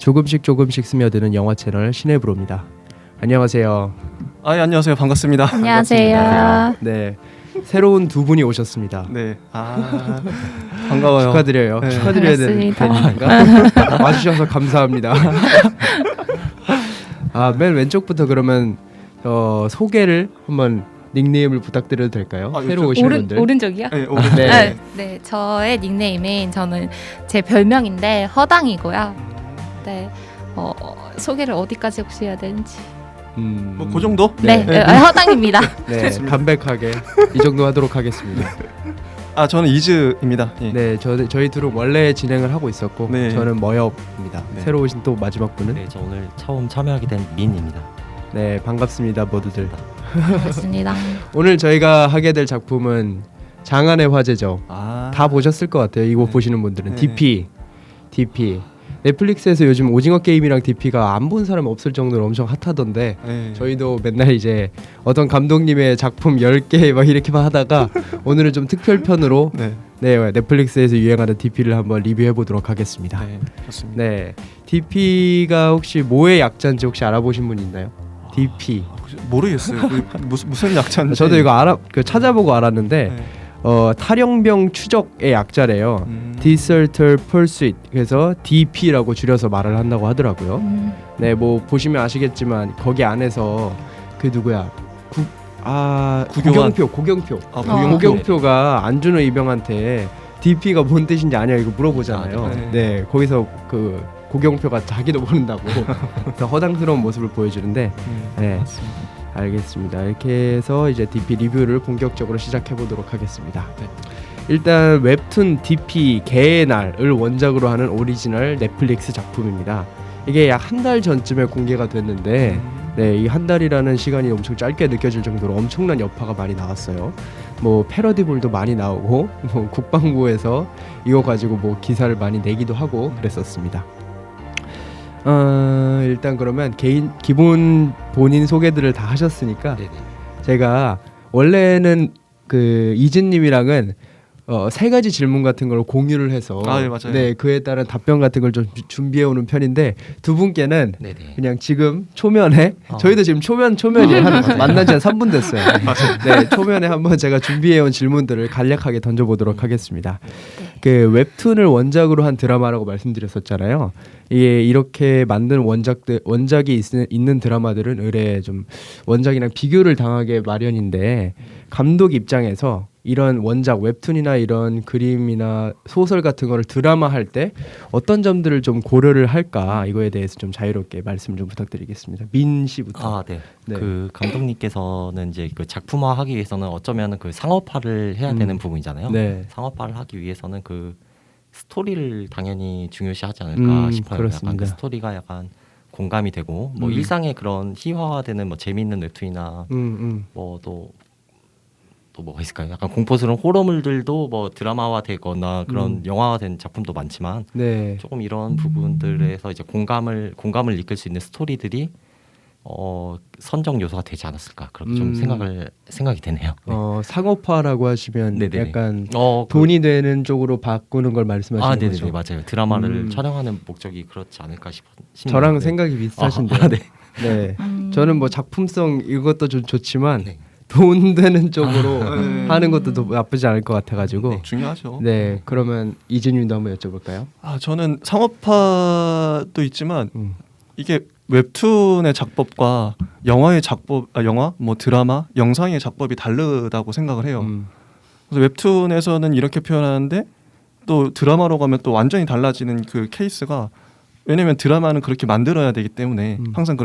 조금씩 스며드는 영화 채널 시네브로입니다. 안녕하세요. 아, 예, 안녕하세요. 반갑습니다. 안녕하세요. 네, 새로운 두 분이 오셨습니다. 네, 반가워요. 축하드려요. 네. 축하드려야 되는 반갑습니다. 편인가? 와주셔서 감사합니다. 맨 왼쪽부터 그러면 소개를 한번 닉네임을 부탁드려도 될까요? 새로 오신 분들. 오른쪽이요? 네, 네. 네, 저의 닉네임은 저는 제 별명인데 허당이고요. 네, 소개를 어디까지 혹시 해야 되는지. 뭐 그 정도? 네, 허당입니다. 네, 담백하게 이 정도 하도록 하겠습니다. 저는 이즈입니다. 예. 네, 저희 둘은 원래 진행을 하고 있었고 네. 저는 머엽입니다. 네. 새로 오신 또 마지막 분은 네, 저 오늘 처음 참여하게 된 민입니다. 네, 반갑습니다 모두들. 반갑습니다. 오늘 저희가 하게 될 작품은 장안의 화제죠. 다 보셨을 것 같아요. 이거 네. 보시는 분들은 네. DP. 넷플릭스에서 요즘 오징어 게임이랑 DP가 안 본 사람 없을 정도로 엄청 핫하던데 네. 저희도 맨날 이제 어떤 감독님의 작품 10개 막 이렇게만 하다가 오늘은 좀 특별편으로 네, 넷플릭스에서 유행하는 DP를 한번 리뷰해 보도록 하겠습니다. 네, 좋습니다. 네, DP가 혹시 뭐의 약자인지 혹시 알아보신 분 있나요? DP. 모르겠어요. 무슨 약자인지. 저도 이거 찾아보고 알았는데 네. 탈영병 추적의 약자래요. Deserter Pursuit. 그래서 DP라고 줄여서 말을 한다고 하더라고요. 네, 뭐 보시면 아시겠지만 거기 안에서 그 누구야? 구경환. 고경표. 구경표. 고경표가 안준호 이병한테 DP가 뭔 뜻인지 아냐 이거 물어보잖아요. 네. 네, 거기서 그 고경표가 자기도 모른다고 그래서 허당스러운 모습을 보여주는데 네. 맞습니다. 알겠습니다. 이렇게 해서 이제 DP 리뷰를 본격적으로 시작해 보도록 하겠습니다. 네. 일단 웹툰 DP 개의 날을 원작으로 하는 오리지널 넷플릭스 작품입니다. 이게 약 한 달 전쯤에 공개가 됐는데 네, 이 한 달이라는 시간이 엄청 짧게 느껴질 정도로 엄청난 여파가 많이 나왔어요. 뭐 패러디물도 많이 나오고 뭐 국방부에서 이거 가지고 뭐 기사를 많이 내기도 하고 그랬었습니다. 일단 그러면 기본 본인 소개들을 다 하셨으니까 네네. 제가 원래는 그 이진님이랑은 3가지 질문 같은 걸 공유를 해서 예, 맞아요. 네, 그에 따른 답변 같은 걸 좀 준비해 오는 편인데 두 분께는 네네. 그냥 지금 초면에 저희도 지금 초면이에요. 만난 지 한 3분 됐어요. 네, 초면에 한번 제가 준비해 온 질문들을 간략하게 던져보도록 하겠습니다. 그 웹툰을 원작으로 한 드라마라고 말씀드렸었잖아요. 이게 이렇게 만든 원작이 있는 드라마들은 의뢰 좀 원작이랑 비교를 당하게 마련인데 감독 입장에서 이런 원작 웹툰이나 이런 그림이나 소설 같은 거를 드라마할 때 어떤 점들을 좀 고려를 할까 이거에 대해서 좀 자유롭게 말씀 좀 부탁드리겠습니다. 민 씨부터. 네. 네. 그 감독님께서는 이제 그 작품화하기 위해서는 어쩌면 그 상업화를 해야 되는 부분이잖아요. 네. 상업화를 하기 위해서는 그 스토리를 당연히 중요시하지 않을까 싶어요. 그렇습니다. 약간 그 스토리가 약간 공감이 되고 뭐 일상의 그런 희화화되는 뭐 재미있는 웹툰이나 뭐 또 뭐가 있을까요? 약간 공포스러운 호러물들도 뭐 드라마화되거나 그런 영화화된 작품도 많지만 네. 조금 이런 부분들에서 이제 공감을 이끌 수 있는 스토리들이 선정 요소가 되지 않았을까 그렇게 좀 생각이 되네요. 네. 상업화라고 하시면 네네네. 약간 돈이 되는 쪽으로 바꾸는 걸 말씀하시는 네네네, 거죠? 맞아요. 드라마를 촬영하는 목적이 그렇지 않을까 싶네요. 저랑 생각이 비슷하신데요. 네. 네. 저는 뭐 작품성 이것도 좀 좋지만 네. 돈 되는 쪽으로 하는 것도 더 나쁘지 않을 것 같아가지고. 중요하죠. 네, 그러면 이진님도 한번 여쭤볼까요? 저는 상업화도 있지만 이게 웹툰의 작법과 영화의 작법, 영화, 뭐 드라마, 영상의 작법이 다르다고 생각을 해요. 그래서 웹툰에서는 이렇게 표현하는데 또 드라마로 가면 또 완전히 달라지는 그 케이스가 왜냐면 드라마는 그렇게 만들어야 되기 때문에 항상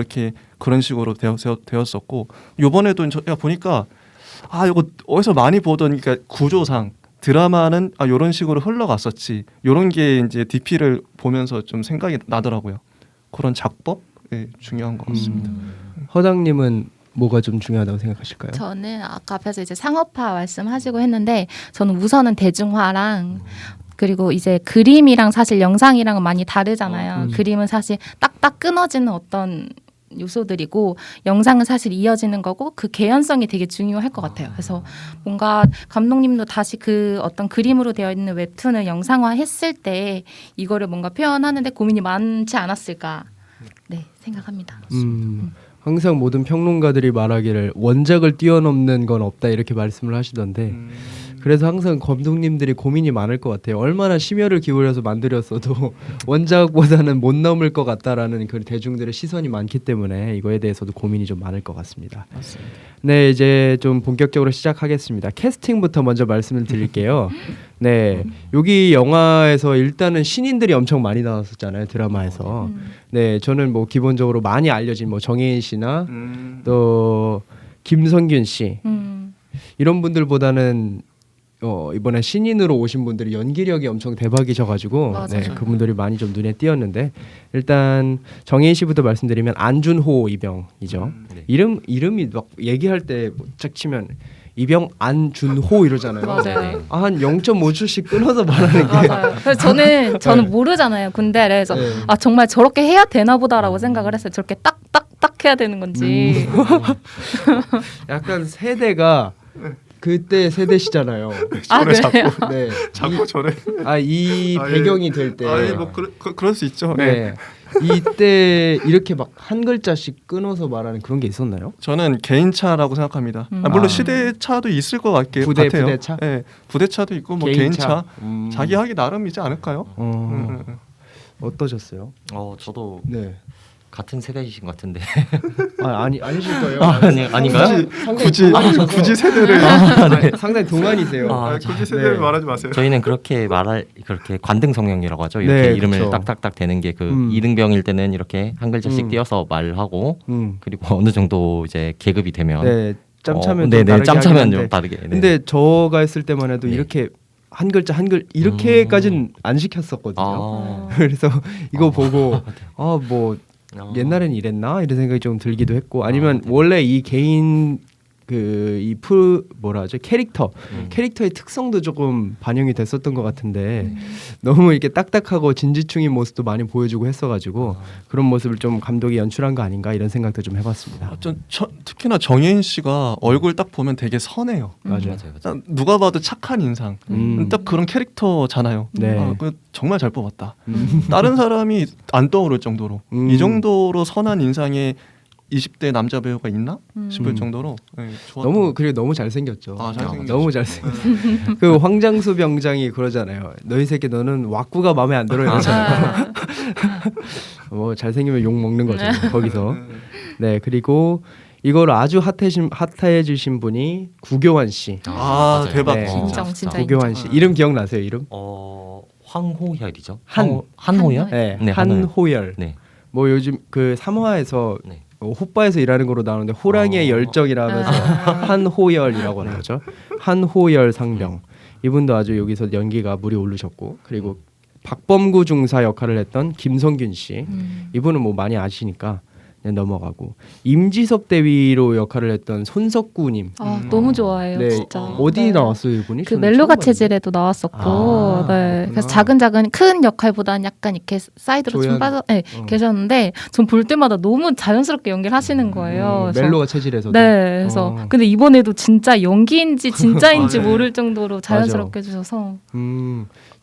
그런 식으로 되었었고 요번에도 제가 보니까 이거 어디서 많이 보던 그러니까 구조상 드라마는 이런 식으로 흘러갔었지 이런 게 이제 DP를 보면서 좀 생각이 나더라고요. 그런 작법 중요한 것 같습니다. 허당님은 뭐가 좀 중요하다고 생각하실까요? 저는 아까 앞에서 이제 상업화 말씀하시고 했는데 저는 우선은 대중화랑 그리고 이제 그림이랑 사실 영상이랑은 많이 다르잖아요. 그림은 사실 딱딱 끊어지는 어떤 요소들이고 영상은 사실 이어지는 거고 그 개연성이 되게 중요할 것 같아요. 그래서 뭔가 감독님도 다시 그 어떤 그림으로 되어 있는 웹툰을 영상화했을 때 이거를 뭔가 표현하는데 고민이 많지 않았을까 네 생각합니다. 항상 모든 평론가들이 말하기를 원작을 뛰어넘는 건 없다 이렇게 말씀을 하시던데 그래서 항상 감독님들이 고민이 많을 것 같아요. 얼마나 심혈을 기울여서 만들었어도 원작보다는 못 넘을 것 같다라는 그 대중들의 시선이 많기 때문에 이거에 대해서도 고민이 좀 많을 것 같습니다. 맞습니다. 네, 이제 좀 본격적으로 시작하겠습니다. 캐스팅부터 먼저 말씀을 드릴게요. 네, 여기 영화에서 일단은 신인들이 엄청 많이 나왔었잖아요, 드라마에서. 네, 저는 뭐 기본적으로 많이 알려진 뭐 정혜인 씨나 또 김성균 씨 이런 분들보다는 이번에 신인으로 오신 분들이 연기력이 엄청 대박이셔가지고 네, 그분들이 많이 좀 눈에 띄었는데 일단 정혜인 씨부터 말씀드리면 안준호 이병이죠. 네. 이름이 막 얘기할 때 짝 치면 이병 안준호 이러잖아요. 맞아요. 한 0.5초씩 끊어서 말하는 게 맞아요. 그래서 저는 모르잖아요 군대를. 그래서 네. 아 정말 저렇게 해야 되나 보다라고 생각을 했어요. 저렇게 딱딱딱 해야 되는 건지. 약간 세대가 그때 세대시잖아요. 아 저래 그래요? 네. 자꾸 저래. 이 아, 예. 배경이 될 때. 뭐 그럴 수 있죠. 네. 이때 이렇게 막 한 글자씩 끊어서 말하는 그런 게 있었나요? 저는 개인차라고 생각합니다. 물론 시대차도 있을 것 같아요. 부대차? 네, 부대차도 있고 뭐 개인차. 자기 하기 나름이지 않을까요? 어떠셨어요? 저도 네. 같은 세대이신 것 같은데. 아니실 거예요. 아닌가요? 굳이 세대를 상당히 동안이세요. 굳이 세대를 네. 말하지 마세요. 저희는 그렇게 관등 성형이라고 하죠. 이렇게 네, 이름을 그쵸. 딱딱딱 대는 게 그 이등병일 때는 이렇게 한 글자씩 띄어서 말하고 그리고 어느 정도 이제 계급이 되면 네. 짬차면 네네 좀 짬차면 다르게 좀 하긴 다르게. 한데. 근데 저가 했을 때만 해도 네. 이렇게 한 글자 이렇게까지는 안 시켰었거든요. 그래서 이거 보고 뭐 옛날엔 이랬나 이런 생각이 좀 들기도 했고 아니면 네. 원래 이 개인 뭐라 하죠 캐릭터의 특성도 조금 반영이 됐었던 것 같은데 너무 이렇게 딱딱하고 진지충인 모습도 많이 보여주고 했어가지고 그런 모습을 좀 감독이 연출한 거 아닌가 이런 생각도 좀 해봤습니다. 특히나 정혜인 씨가 얼굴 딱 보면 되게 선해요. 맞아요. 딱 누가 봐도 착한 인상. 딱 그런 캐릭터잖아요. 네. 정말 잘 뽑았다. 다른 사람이 안 떠오를 정도로 이 정도로 선한 인상의 20대 남자 배우가 있나 싶을 정도로 네, 너무 잘생겼죠. 잘생겼죠. 너무 잘생겼어. 그 황장수 병장이 그러잖아요. 너희 새끼 너는 왁구가 마음에 안 들어 이러잖아요. 뭐 잘생기면 욕 먹는 거죠. 거기서. 네 그리고 이걸 아주 핫해지신 분이 구교환 씨. 맞아요. 대박. 네. 진짜 구교환 씨. 이름 기억나세요? 이름? 황호열이죠. 한호열? 한호열? 네. 네, 한호열. 네. 뭐 요즘 그 3화에서 네. 호빠에서 일하는 거로 나오는데 호랑이의 열정이라면서 한호열이라고 하는 거죠. 한호열 상병. 이분도 아주 여기서 연기가 물이 오르셨고 그리고 박범구 중사 역할을 했던 김성균 씨. 이분은 뭐 많이 아시니까 그냥 넘어가고 임지섭 대위로 역할을 했던 손석구님. 너무 좋아해요 네. 진짜. 어디 네. 나왔어요 이분이? 그 저는 멜로가 처음 체질에도 나왔었고, 네. 그렇구나. 그래서 작은 큰 역할보다는 약간 이렇게 사이드로 좀 빠져, 계셨는데 전 볼 때마다 너무 자연스럽게 연기를 하시는 거예요. 그래서 멜로가 체질에서도. 네, 그래서 근데 이번에도 진짜 연기인지 진짜인지 네. 모를 정도로 자연스럽게 해주셔서.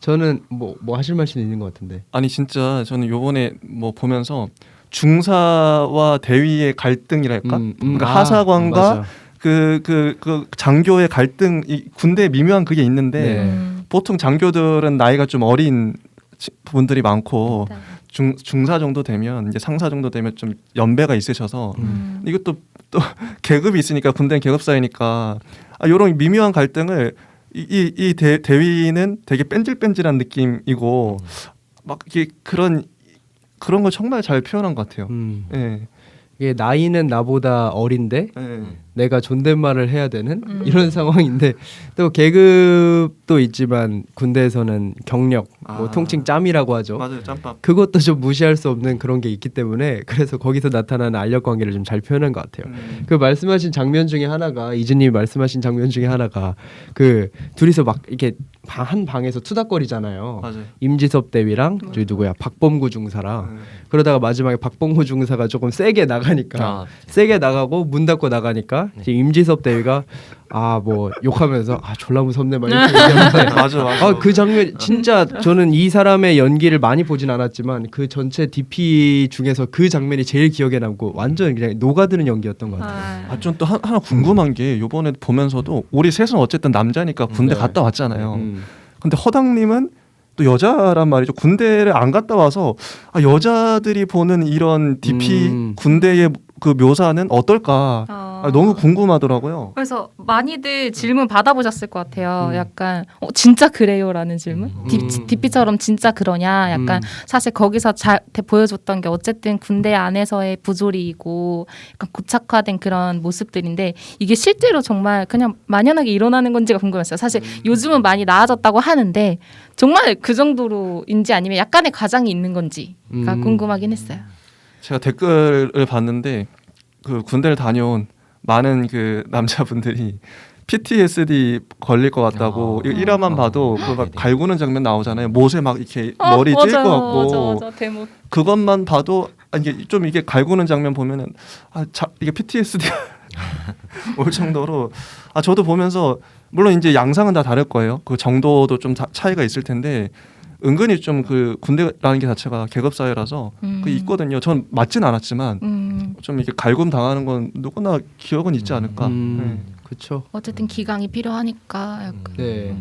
저는 뭐 하실 말씀 있는 것 같은데. 아니 진짜 저는 요번에 뭐 보면서 중사와 대위의 갈등이랄까? 그러니까 하사관과 맞아. 그 장교의 갈등, 이 군대에 미묘한 그게 있는데 네. 보통 장교들은 나이가 좀 어린 분들이 많고 네. 중사 정도 되면 이제 상사 정도 되면 좀 연배가 있으셔서 이것도 또 계급이 있으니까 군대는 계급 사이니까 이런 미묘한 갈등을 이 대위는 되게 뺀질뺀질한 느낌이고 막 이게 그런 걸 정말 잘 표현한 것 같아요. 네. 이게 나이는 나보다 어린데 네. 내가 존댓말을 해야 되는 이런 상황인데 또 계급도 있지만 군대에서는 경력 뭐 통칭 짬이라고 하죠. 맞아요, 짬밥. 그것도 좀 무시할 수 없는 그런 게 있기 때문에 그래서 거기서 나타나는 알력 관계를 좀 잘 표현한 것 같아요. 그 말씀하신 장면 중에 하나가 이즈님이 말씀하신 장면 중에 하나가 그 둘이서 막 이렇게 한 방에서 투닥거리잖아요. 맞아요. 임지섭 대위랑 저기 누구야 박범구 중사랑 그러다가 마지막에 박범구 중사가 조금 세게 나가니까 세게 나가고 문 닫고 나가니까 이제 임지섭 대위가 아 뭐 욕하면서 아 졸라 무섭네 막 이렇게 얘기하는데 맞아. 아 그 장면 진짜 저는 이 사람의 연기를 많이 보진 않았지만 그 전체 DP 중에서 그 장면이 제일 기억에 남고 완전 그냥 녹아드는 연기였던 것 같아요. 좀 또 하나 궁금한 게 요번에 보면서도 우리 셋은 어쨌든 남자니까 군대 네. 갔다 왔잖아요. 근데 허당님은 또 여자란 말이죠. 군대를 안 갔다 와서 아, 여자들이 보는 이런 DP 군대의 그 묘사는 어떨까 너무 궁금하더라고요. 그래서 많이들 질문 받아보셨을 것 같아요. 약간 진짜 그래요라는 질문. DP처럼 진짜 그러냐. 약간 사실 거기서 잘 보여줬던 게 어쨌든 군대 안에서의 부조리이고 약간 고착화된 그런 모습들인데 이게 실제로 정말 그냥 만연하게 일어나는 건지가 궁금했어요. 사실 요즘은 많이 나아졌다고 하는데 정말 그 정도로인지 아니면 약간의 과장이 있는 건지가 궁금하긴 했어요. 제가 댓글을 봤는데 그 군대를 다녀온 많은 그 남자분들이 PTSD 걸릴 것 같다고 이 1화만 봐도 그 막 갈구는 장면 나오잖아요. 못에 막 이렇게 머리 찔 것 같고 맞아, 대목. 그것만 봐도 이게 좀 이게 갈구는 장면 보면은 이게 PTSD 올 정도로 저도 보면서 물론 이제 양상은 다 다를 거예요. 그 정도도 좀 차이가 있을 텐데 은근히 좀 그 군대라는 게 자체가 계급 사회라서 그 있거든요. 전 맞진 않았지만 좀 이렇게 갈굼 당하는 건 누구나 기억은 있지 않을까. 그렇죠. 어쨌든 기강이 필요하니까 약간. 네.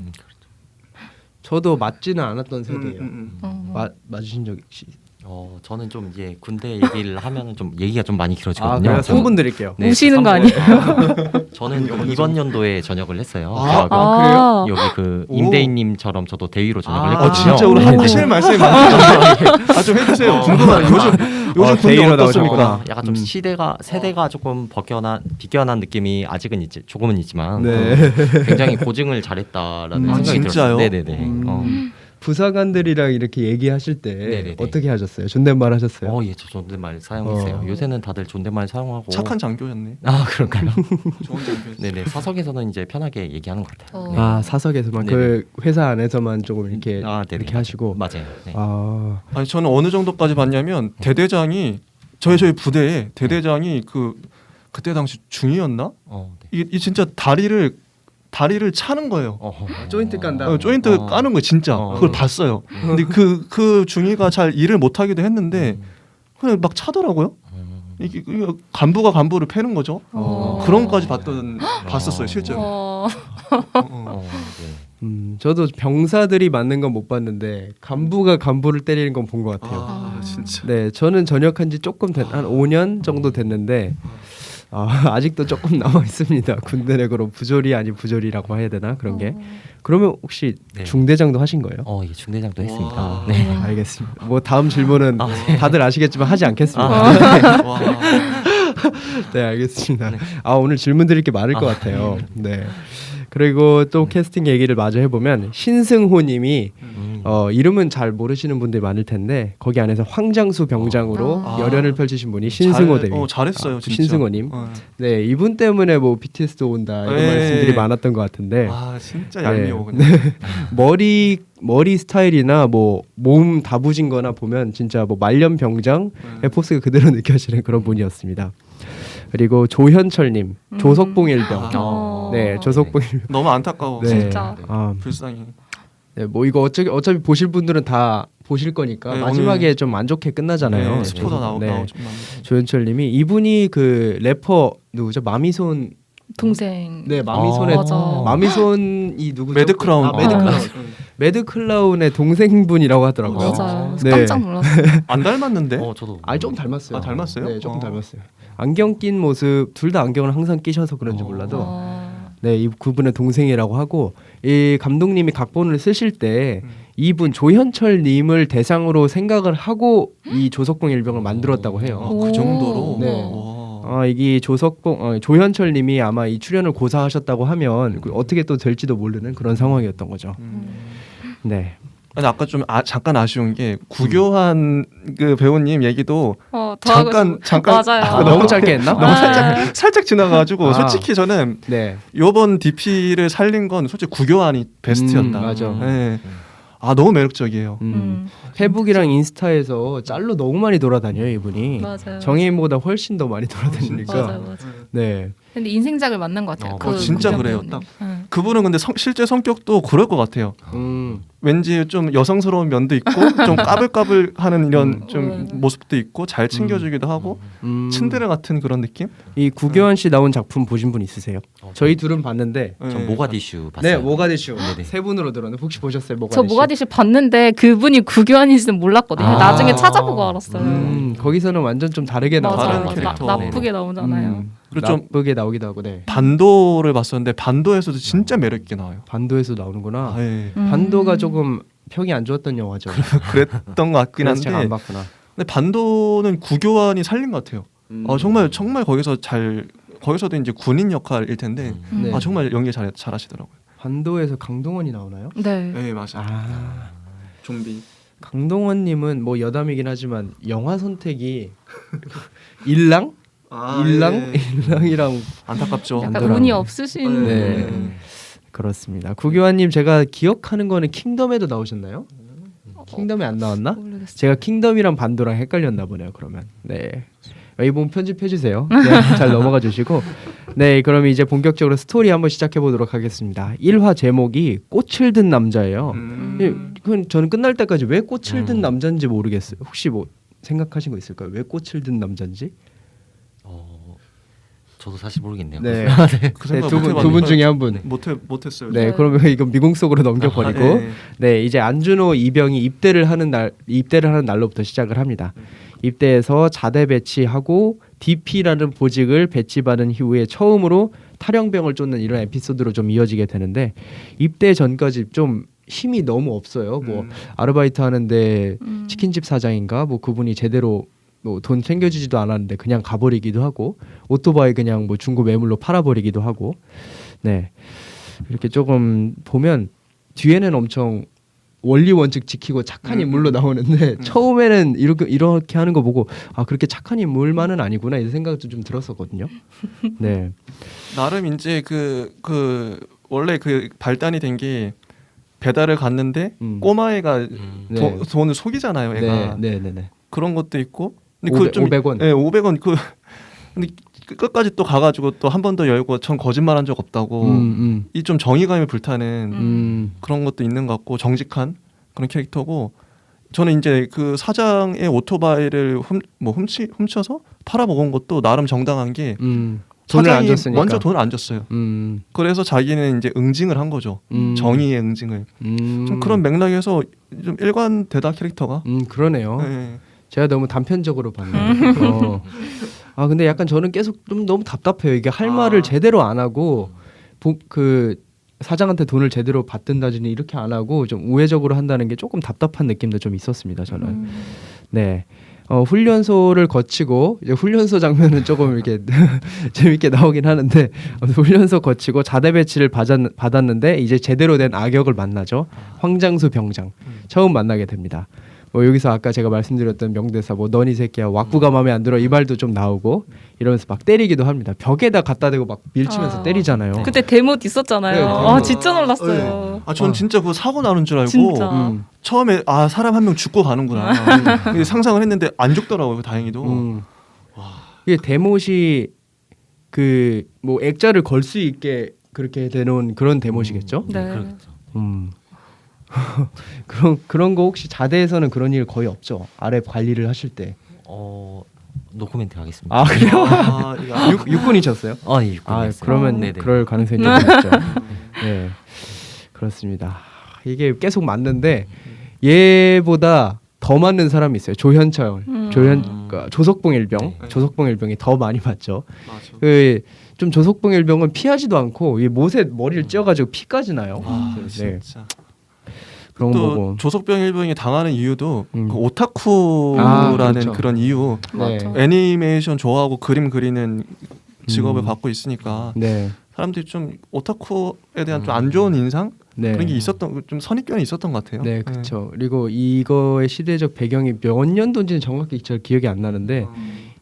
저도 맞지는 않았던 세대예요. 맞으신 적 있? 저는 좀 이제 군대 얘기를 하면은 좀 얘기가 좀 많이 길어지거든요. 그래서 3분 드릴게요. 네, 우시는 거 아니에요? 저는 이번 연도에 전역을 했어요. 그래요? 여기 그 임대인님처럼 저도 대위로 전역을 했거든요. 진짜 오늘 하실 말씀이 많으시죠. 좀 해주세요. 궁금해요. 요즘 군대 대위로 어떻습니까? 나오셨구나. 약간 좀 세대가 조금 비껴난 느낌이 아직은 조금은 있지만 네. 굉장히 고증을 잘했다라는 생각이 진짜요? 들었어요. 네네네. 부사관들이랑 이렇게 얘기하실 때 네네네. 어떻게 하셨어요? 존댓말 하셨어요? 예, 저 존댓말 사용했어요. 요새는 다들 존댓말 사용하고. 착한 장교였네. 그런가요? 좋은 장교였네. 네네. 사석에서는 이제 편하게 얘기하는 것 같아요. 사석에서만 네네. 그 회사 안에서만 조금 이렇게 네네. 이렇게 하시고. 맞아요. 네. 아니 저는 어느 정도까지 봤냐면 대대장이 저희 부대에 대대장이 그때 당시 중이었나? 네. 이 진짜 다리를 차는 거예요. 조인트 깐다. 조인트 까는 거예요, 진짜. 그걸 봤어요. 근데 그 중위가 잘 일을 못 하기도 했는데 그냥 막 차더라고요. 이게 간부가 간부를 패는 거죠. 그런 것까지 봤었어요, 실제로. 네. 저도 병사들이 맞는 건 못 봤는데 간부가 간부를 때리는 건 본 것 같아요. 진짜. 네, 저는 전역한 지 조금 한 5년 정도 됐는데 아직도 조금 남아 있습니다. 군대 내고로 부조리 아닌 부조리라고 해야 되나 그런 게. 그러면 혹시 네. 중대장도 하신 거예요? 예, 중대장도 했습니다. 와. 네. 알겠습니다. 뭐 다음 질문은 다들 아시겠지만 하지 않겠습니다. 와. 네, 알겠습니다. 오늘 질문 드릴 게 많을 것 같아요. 네. 그리고 또 캐스팅 얘기를 마저 해보면 신승호님이 이름은 잘 모르시는 분들이 많을 텐데 거기 안에서 황장수 병장으로 열연을 펼치신 분이 신승호 대위. 잘했어요, 진짜. 신승호님. 네, 이분 때문에 뭐 BTS도 온다 이런 네. 말씀들이 많았던 것 같은데. 진짜 얄미워. 네. 머리 스타일이나 뭐 몸 다부진거나 보면 진짜 뭐 말년 병장의 포스가 그대로 느껴지는 그런 분이었습니다. 그리고 조현철님, 조석봉 일병. 네, 조석봉 일병. 너무 안타까워. 네. 진짜. 불쌍해. 네, 뭐 이거 어차피 보실 분들은 다 보실 거니까 네, 마지막에 좀 안 좋게 끝나잖아요. 네, 스포더 나오죠. 조현철님이 이분이 그 래퍼 누구죠? 마미손 동생. 네, 마미손의 맞아. 마미손이 누구죠? 매드크라운. 매드크라운. 매드클라운의 동생분이라고 하더라고요. 맞아요. 네. 깜짝 놀랐어요. 안 닮았는데? 저도. 좀 닮았어요. 닮았어요? 네, 조금 닮았어요. 안경 낀 모습 둘 다 안경을 항상 끼셔서 그런지 몰라도 네, 이 그분의 동생이라고 하고 이 감독님이 각본을 쓰실 때 이분 조현철 님을 대상으로 생각을 하고 이 조석봉 일병을 만들었다고 해요. 그 정도로. 네. 이게 조현철 님이 아마 이 출연을 고사하셨다고 하면 어떻게 또 될지도 모르는 그런 상황이었던 거죠. 네. 아니 아까 좀 잠깐 아쉬운 게 구교한 그 배우님 얘기도 더 잠깐 맞아요. 너무 짧게 했나? 너무 살짝 지나가가지고 아. 솔직히 저는 네. 요번 DP를 살린 건 솔직히 구교환이 베스트였다. 맞아. 네. 아 너무 매력적이에요. 페북이랑 인스타에서 짤로 너무 많이 돌아다녀요 이분이. 맞아요. 정혜인보다 훨씬 더 많이 돌아다니니까. 맞아. 네. 근데 인생작을 만난 것 같아요. 진짜 그 그래요. 배우는. 딱 응. 그분은 근데 실제 성격도 그럴 것 같아요. 왠지 좀 여성스러운 면도 있고 좀 까불까불하는 이런 좀 모습도 있고 잘 챙겨주기도 하고 츤데레 같은 그런 느낌? 이 구교환 씨 나온 작품 보신 분 있으세요? 저희 둘은 봤는데. 전 모가디슈 봤어요. 네, 모가디슈. 네네. 세 분으로 들었는데 혹시 보셨어요, 모가디슈? 저 모가디슈 봤는데 그분이 구교환인지는 몰랐거든요. 아. 나중에 찾아보고 알았어요. 거기서는 완전 좀 다르게 맞아요. 나와요. 다른 캐릭터. 나쁘게 나오잖아요. 그리고 좀 나쁘게 나오기도 하고, 네. 반도를 봤었는데 반도에서도 진짜 매력 있게 나와요. 반도에서 나오는구나. 네. 반도가 조금 평이 안 좋았던 영화죠. 그랬던 것 같긴 그래서 제가 안 한데 봤구나. 근데 반도는 구교환이 살린 것 같아요. 정말 거기서 거기서도 이제 군인 역할일 텐데 네. 정말 연기 잘하시더라고요. 반도에서 강동원이 나오나요? 네. 네 맞아요. 아, 좀비. 강동원님은 뭐 여담이긴 하지만 영화 선택이 일랑? 일랑? 예. 일랑이랑 안타깝죠. 약간 안더라고요. 운이 없으신. 네. 그렇습니다. 구교환님 제가 기억하는 거는 킹덤에도 나오셨나요? 킹덤에 안 나왔나? 모르겠어요. 제가 킹덤이랑 반도랑 헷갈렸나 보네요. 그러면 네. 이번 편집해 주세요. 네, 잘 넘어가 주시고 네, 그럼 이제 본격적으로 스토리 한번 시작해 보도록 하겠습니다. 1화 제목이 꽃을 든 남자예요. 그건 저는 끝날 때까지 왜 꽃을 든 남자인지 모르겠어요. 혹시 뭐 생각하신 거 있을까요? 왜 꽃을 든 남자인지? 저도 사실 모르겠네요. 네, 그 생각 두 분 중에 한 분. 못했어요. 네, 그러면 이건 미궁 속으로 넘겨버리고 네. 네, 이제 안준호 이병이 입대를 하는 날로부터 시작을 합니다. 입대해서 자대 배치하고 DP라는 보직을 배치받은 이후에 처음으로 탈영병을 쫓는 이런 에피소드로 좀 이어지게 되는데 입대 전까지 좀 힘이 너무 없어요. 뭐 아르바이트 하는데 치킨집 사장인가 뭐 그분이 제대로 뭐 돈 챙겨주지도 않았는데 그냥 가버리기도 하고 오토바이 그냥 뭐 중고 매물로 팔아버리기도 하고 네, 이렇게 조금 보면 뒤에는 엄청 원리 원칙 지키고 착한 인물로 나오는데 처음에는 이렇게 하는 거 보고 아 그렇게 착한 인물만은 아니구나 이런 생각도 좀 들었었거든요. 네. 나름 이제 그 원래 그 발단이 된 게 배달을 갔는데 꼬마애가 네. 돈을 속이잖아요. 애가 네. 그런 것도 있고. 근데 500원. 네, 500원 근데 끝까지 또 가가지고 또 한 번 더 열고 전 거짓말한 적 없다고 이 좀 정의감이 불타는 그런 것도 있는 것 같고 정직한 그런 캐릭터고 저는 이제 그 사장의 오토바이를 훔쳐서 팔아먹은 것도 나름 정당한 게 돈을 안 사장이 줬으니까. 먼저 돈을 안 줬어요. 그래서 자기는 이제 응징을 한 거죠. 정의의 응징을. 좀 그런 맥락에서 좀 일관되다 캐릭터가. 그러네요. 네. 제가 너무 단편적으로 봤네요. 아 근데 약간 저는 계속 좀 너무 답답해요. 이게 할 말을 제대로 안 하고 그 사장한테 돈을 제대로 받든다더니 이렇게 안 하고 좀 우회적으로 한다는 게 조금 답답한 느낌도 좀 있었습니다. 저는. 네. 훈련소를 거치고 이제 훈련소 장면은 조금 이렇게 재밌게 나오긴 하는데 훈련소 거치고 자대 배치를 받았는데 이제 제대로 된 악역을 만나죠. 황장수 병장 처음 만나게 됩니다. 여기서 아까 제가 말씀드렸던 명대사 뭐 넌 이 새끼야 왁구가 마음에 안 들어 이 말도 좀 나오고 이러면서 막 때리기도 합니다. 벽에다 갖다 대고 막 밀치면서 때리잖아요. 그때 데모도 있었잖아요. 네, 아 진짜 놀랐어요. 전 진짜 그 사고 나는 줄 알고 진짜. 처음에 사람 한 명 죽고 가는구나 상상을 했는데 안 죽더라고요. 다행히도. 이게 대못이 그 뭐 액자를 걸 수 있게 그렇게 되는 그런 대못이겠죠? 네. 그렇죠. 그런 거 혹시 자대에서는 그런 일 거의 없죠? 아래 관리를 하실 때. 노코멘트 하겠습니다. 아 그래요? 이거 육군이셨어요? 예, 그러면 네네. 그럴 가능성이 좀 있죠. 네, 그렇습니다. 이게 계속 맞는데 얘보다 더 맞는 사람이 있어요. 조현철, 그러니까 조석봉 일병, 네. 조석봉 일병이 더 많이 맞죠. 맞아. 좀 조석봉 일병은 피하지도 않고 이 못에 머리를 찧어가지고 피까지 나요. 네, 진짜. 그런 거 또 보고. 조석병 일병이 당하는 이유도 그 오타쿠라는 그렇죠. 그런 이유. 맞아. 애니메이션 좋아하고 그림 그리는 직업을 갖고 있으니까 네. 사람들이 좀 오타쿠에 대한 좀 안 좋은 인상 네. 그런 게 있었던 좀 선입견이 있었던 것 같아요. 네, 그렇죠. 그리고 이거의 시대적 배경이 몇 년도인지는 정확히 잘 기억이 안 나는데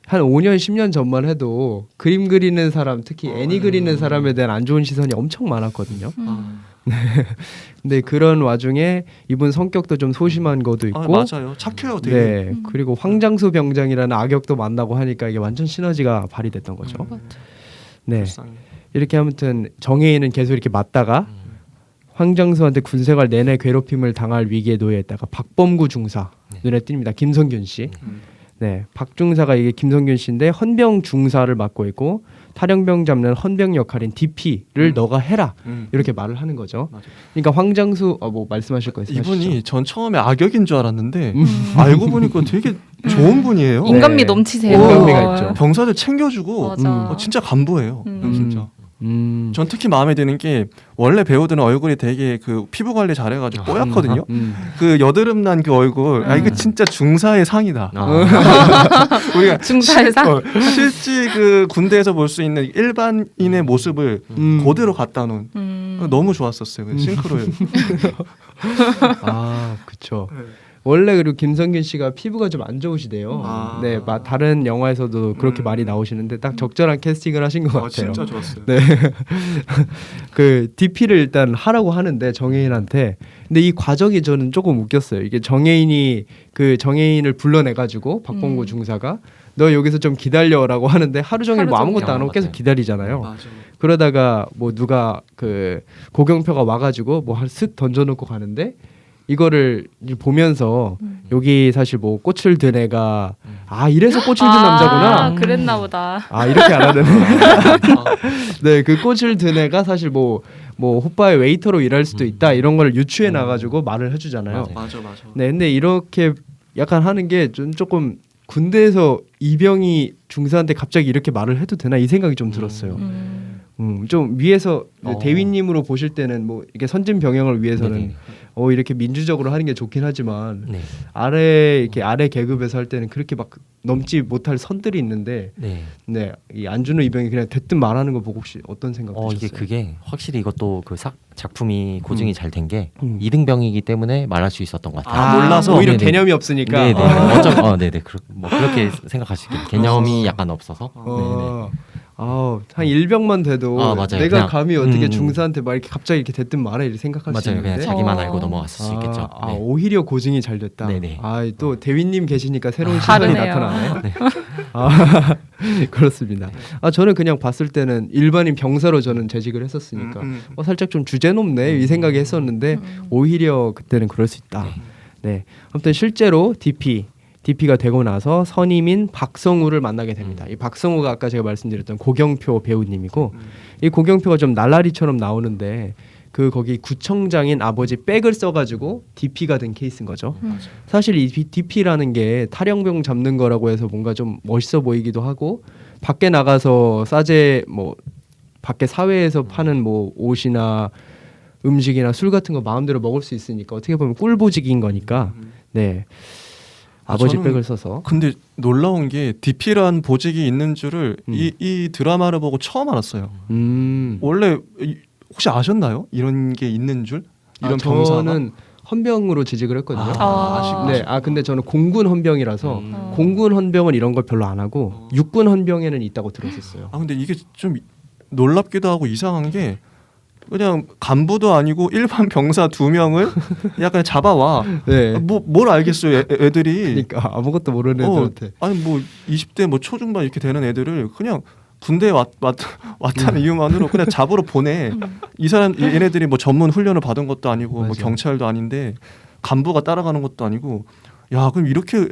한 5년, 10년 전만 해도 그림 그리는 사람, 특히 애니 그리는 사람에 대한 안 좋은 시선이 엄청 많았거든요. 근데 그런 와중에 이분 성격도 좀 소심한 것도 있고, 맞아요. 착해요, 되게. 네, 그리고 황장수 병장이라는 악역도 만나고 하니까 이게 완전 시너지가 발휘됐던 거죠. 네, 불쌍해. 이렇게 아무튼 정혜인은 계속 이렇게 맞다가 황장수한테 군생활 내내 괴롭힘을 당할 위기에 놓여있다가 박범구 중사 눈에 띕니다. 김성균 씨. 네, 박 중사가 이게 김성균 씨인데 헌병 중사를 맡고 있고 탈영병 잡는 헌병 역할인 DP를 너가 해라 이렇게 말을 하는 거죠. 맞아. 그러니까 황장수 뭐 말씀하실 거예요? 이분이 전 처음에 악역인 줄 알았는데 알고 보니까 되게 좋은 분이에요. 인간미 네. 넘치세요. 인간미가 있죠. 병사들 챙겨주고 맞아. 진짜 간부예요. 진짜. 전 특히 마음에 드는 게 원래 배우들은 얼굴이 되게 그 피부 관리 잘해가지고 뽀얗거든요. 그 여드름 난 그 얼굴, 이거 진짜 중사의 상이다. 우리가 중사의 상? 실제 그 군대에서 볼 수 있는 일반인의 모습을 그대로 갖다 놓은. 너무 좋았었어요. 그 싱크로율. 아, 그렇죠. 원래 그리고 김성균 씨가 피부가 좀 안 좋으시대요. 네, 다른 영화에서도 그렇게 많이 나오시는데 딱 적절한 캐스팅을 하신 것 같아요. 진짜 좋았어요. 네, 그 DP를 일단 하라고 하는데 정혜인한테. 근데 이 과정이 저는 조금 웃겼어요. 이게 정혜인을 불러내가지고 박범구 중사가 너 여기서 좀 기다려라고 하는데 하루 종일 뭐 아무것도 안 하고 계속 기다리잖아요. 맞아. 그러다가 뭐 누가 그 고경표가 와가지고 뭐 쓱 던져놓고 가는데. 이거를 보면서 여기 사실 뭐 꽃을 든 애가 이래서 꽃을 든 남자구나. 그랬나 보다. 이렇게 알아내네. 네, 그 꽃을 든 애가 사실 뭐 호빠의 웨이터로 일할 수도 있다 이런 걸 유추해 놔가지고 말을 해주잖아요. 맞아. 네, 근데 이렇게 약간 하는 게 좀 조금 군대에서 이병이 중사한테 갑자기 이렇게 말을 해도 되나 이 생각이 좀 들었어요. 좀 위에서 대위님으로 보실 때는 뭐 이렇게 선진 병영을 위해서는 이렇게 민주적으로 하는 게 좋긴 하지만 아래 계급에서 할 때는 그렇게 막 넘지 못할 선들이 있는데 이 안준호 이병이 그냥 대뜸 말하는 거 보고 혹시 어떤 생각 드셨어요? 이게 그게 확실히 이것도 그 작품이 고증이 잘 된 게 이등병이기 때문에 말할 수 있었던 것 같아요. 몰라서 오히려 네네. 개념이 없으니까. 네네. 그렇게 생각할 수 있겠네요. 개념이 약간 없어서. 한 일병만 돼도 맞아요. 내가 그냥, 감히 어떻게 중사한테 막 이렇게 갑자기 이렇게 대뜸 말해 이렇게 생각할 수 맞아요. 있는데 그냥 자기만 알고 넘어갔을 수 있겠죠. 네. 오히려 고증이 잘 됐다. 네네. 또 대위님 계시니까 새로운 시선이 다르네요. 나타나네. 그렇습니다. 저는 그냥 봤을 때는 일반인 병사로 저는 재직을 했었으니까 살짝 좀 주제 높네 이 생각이 했었는데 오히려 그때는 그럴 수 있다. 네. 아무튼 실제로 DP가 되고 나서 선임인 박성우를 만나게 됩니다. 이 박성우가 아까 제가 말씀드렸던 고경표 배우님이고 이 고경표가 좀 날라리처럼 나오는데 거기 구청장인 아버지 백을 써가지고 DP가 된 케이스인 거죠. 사실 이 DP라는 게 탈영병 잡는 거라고 해서 뭔가 좀 멋있어 보이기도 하고 밖에 나가서 밖에 사회에서 파는 뭐 옷이나 음식이나 술 같은 거 마음대로 먹을 수 있으니까 어떻게 보면 꿀보직인 거니까 네. 아버지 백을 써서. 근데 놀라운 게 DP란 보직이 있는 줄을 이 드라마를 보고 처음 알았어요. 원래 혹시 아셨나요? 이런 게 있는 줄? 이런 병사가? 저는 헌병으로 재직을 했거든요. 아쉽네. 근데 저는 공군 헌병이라서 공군 헌병은 이런 걸 별로 안 하고 육군 헌병에는 있다고 들었었어요. 근데 이게 좀 놀랍기도 하고 이상한 게 그냥 간부도 아니고 일반 병사 2명을 약간 잡아와. 네. 뭘 알겠어요, 애들이. 그러니까 아무것도 모르는 애들한테. 아니 뭐 20대 뭐 초중반 이렇게 되는 애들을 그냥 군대에 왔다는 이유만으로 그냥 잡으러 보내. 이 얘네들이 뭐 전문 훈련을 받은 것도 아니고 뭐 경찰도 아닌데 간부가 따라가는 것도 아니고 야 그럼 이렇게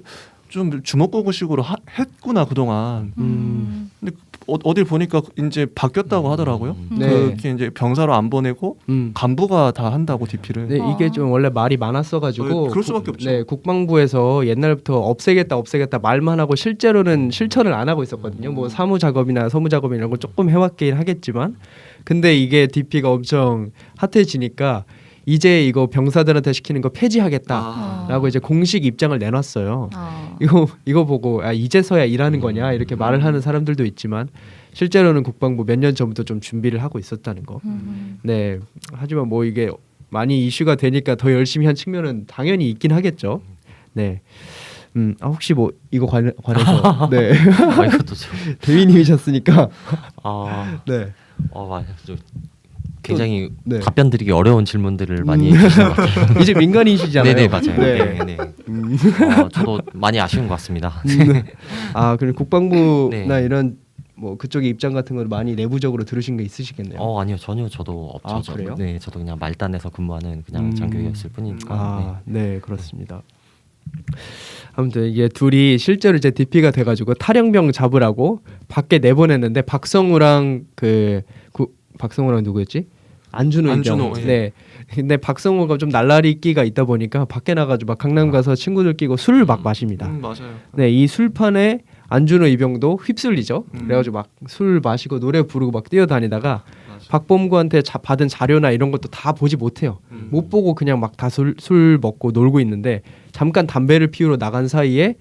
좀 주먹구구식으로 했구나 그동안. 근데 어딜 보니까 이제 바뀌었다고 하더라고요. 그렇게 이제 병사로 안 보내고 간부가 다 한다고 DP를. 네, 이게 좀 원래 말이 많았어가지고. 그럴 수밖에 없죠. 네, 국방부에서 옛날부터 없애겠다 말만 하고 실제로는 실천을 안 하고 있었거든요. 뭐 사무 작업이나 서무 작업 이런 걸 조금 해왔긴 하겠지만, 근데 이게 DP가 엄청 핫해지니까. 이제 이거 병사들한테 시키는 거 폐지하겠다라고 이제 공식 입장을 내놨어요. 이거 보고 이제서야 일하는 거냐 이렇게 말을 하는 사람들도 있지만 실제로는 국방부 몇 년 전부터 좀 준비를 하고 있었다는 거. 네. 하지만 뭐 이게 많이 이슈가 되니까 더 열심히 한 측면은 당연히 있긴 하겠죠. 네. 혹시 뭐 이거 관해서 네. 이것도 좀 대위님이셨으니까 네. 맞아요. 굉장히 네. 답변 드리기 어려운 질문들을 많이 해주시는 것 같아요. 이제 민간인이시잖아요. 네네 맞아요. 네. 네. 저도 많이 아쉬운 것 같습니다. 그럼 국방부나 네. 이런 뭐 그쪽의 입장 같은 걸 많이 내부적으로 들으신 게 있으시겠네요. 아니요 전혀 저도 없죠. 그래요? 네, 저도 그냥 말단에서 근무하는 그냥 장교였을 뿐이니까. 네, 그렇습니다. 아무튼 이게 둘이 실제로 이제 DP가 돼가지고 탈영병 잡으라고 밖에 내보냈는데 박성우랑 박성우랑 누구였지? 안준호 이병. 예. 네. 근데 박성우가 좀 날라리 끼가 있다 보니까 밖에 나가지고 막 강남 가서 친구들 끼고 술을 막 마십니다. 맞아요. 네, 이 술판에 안준호 이병도 휩쓸리죠. 그래가지고 막 술 마시고 노래 부르고 막 뛰어다니다가 박범구한테 받은 자료나 이런 것도 다 보지 못해요. 못 보고 그냥 막 다 술 먹고 놀고 있는데 잠깐 담배를 피우러 나간 사이에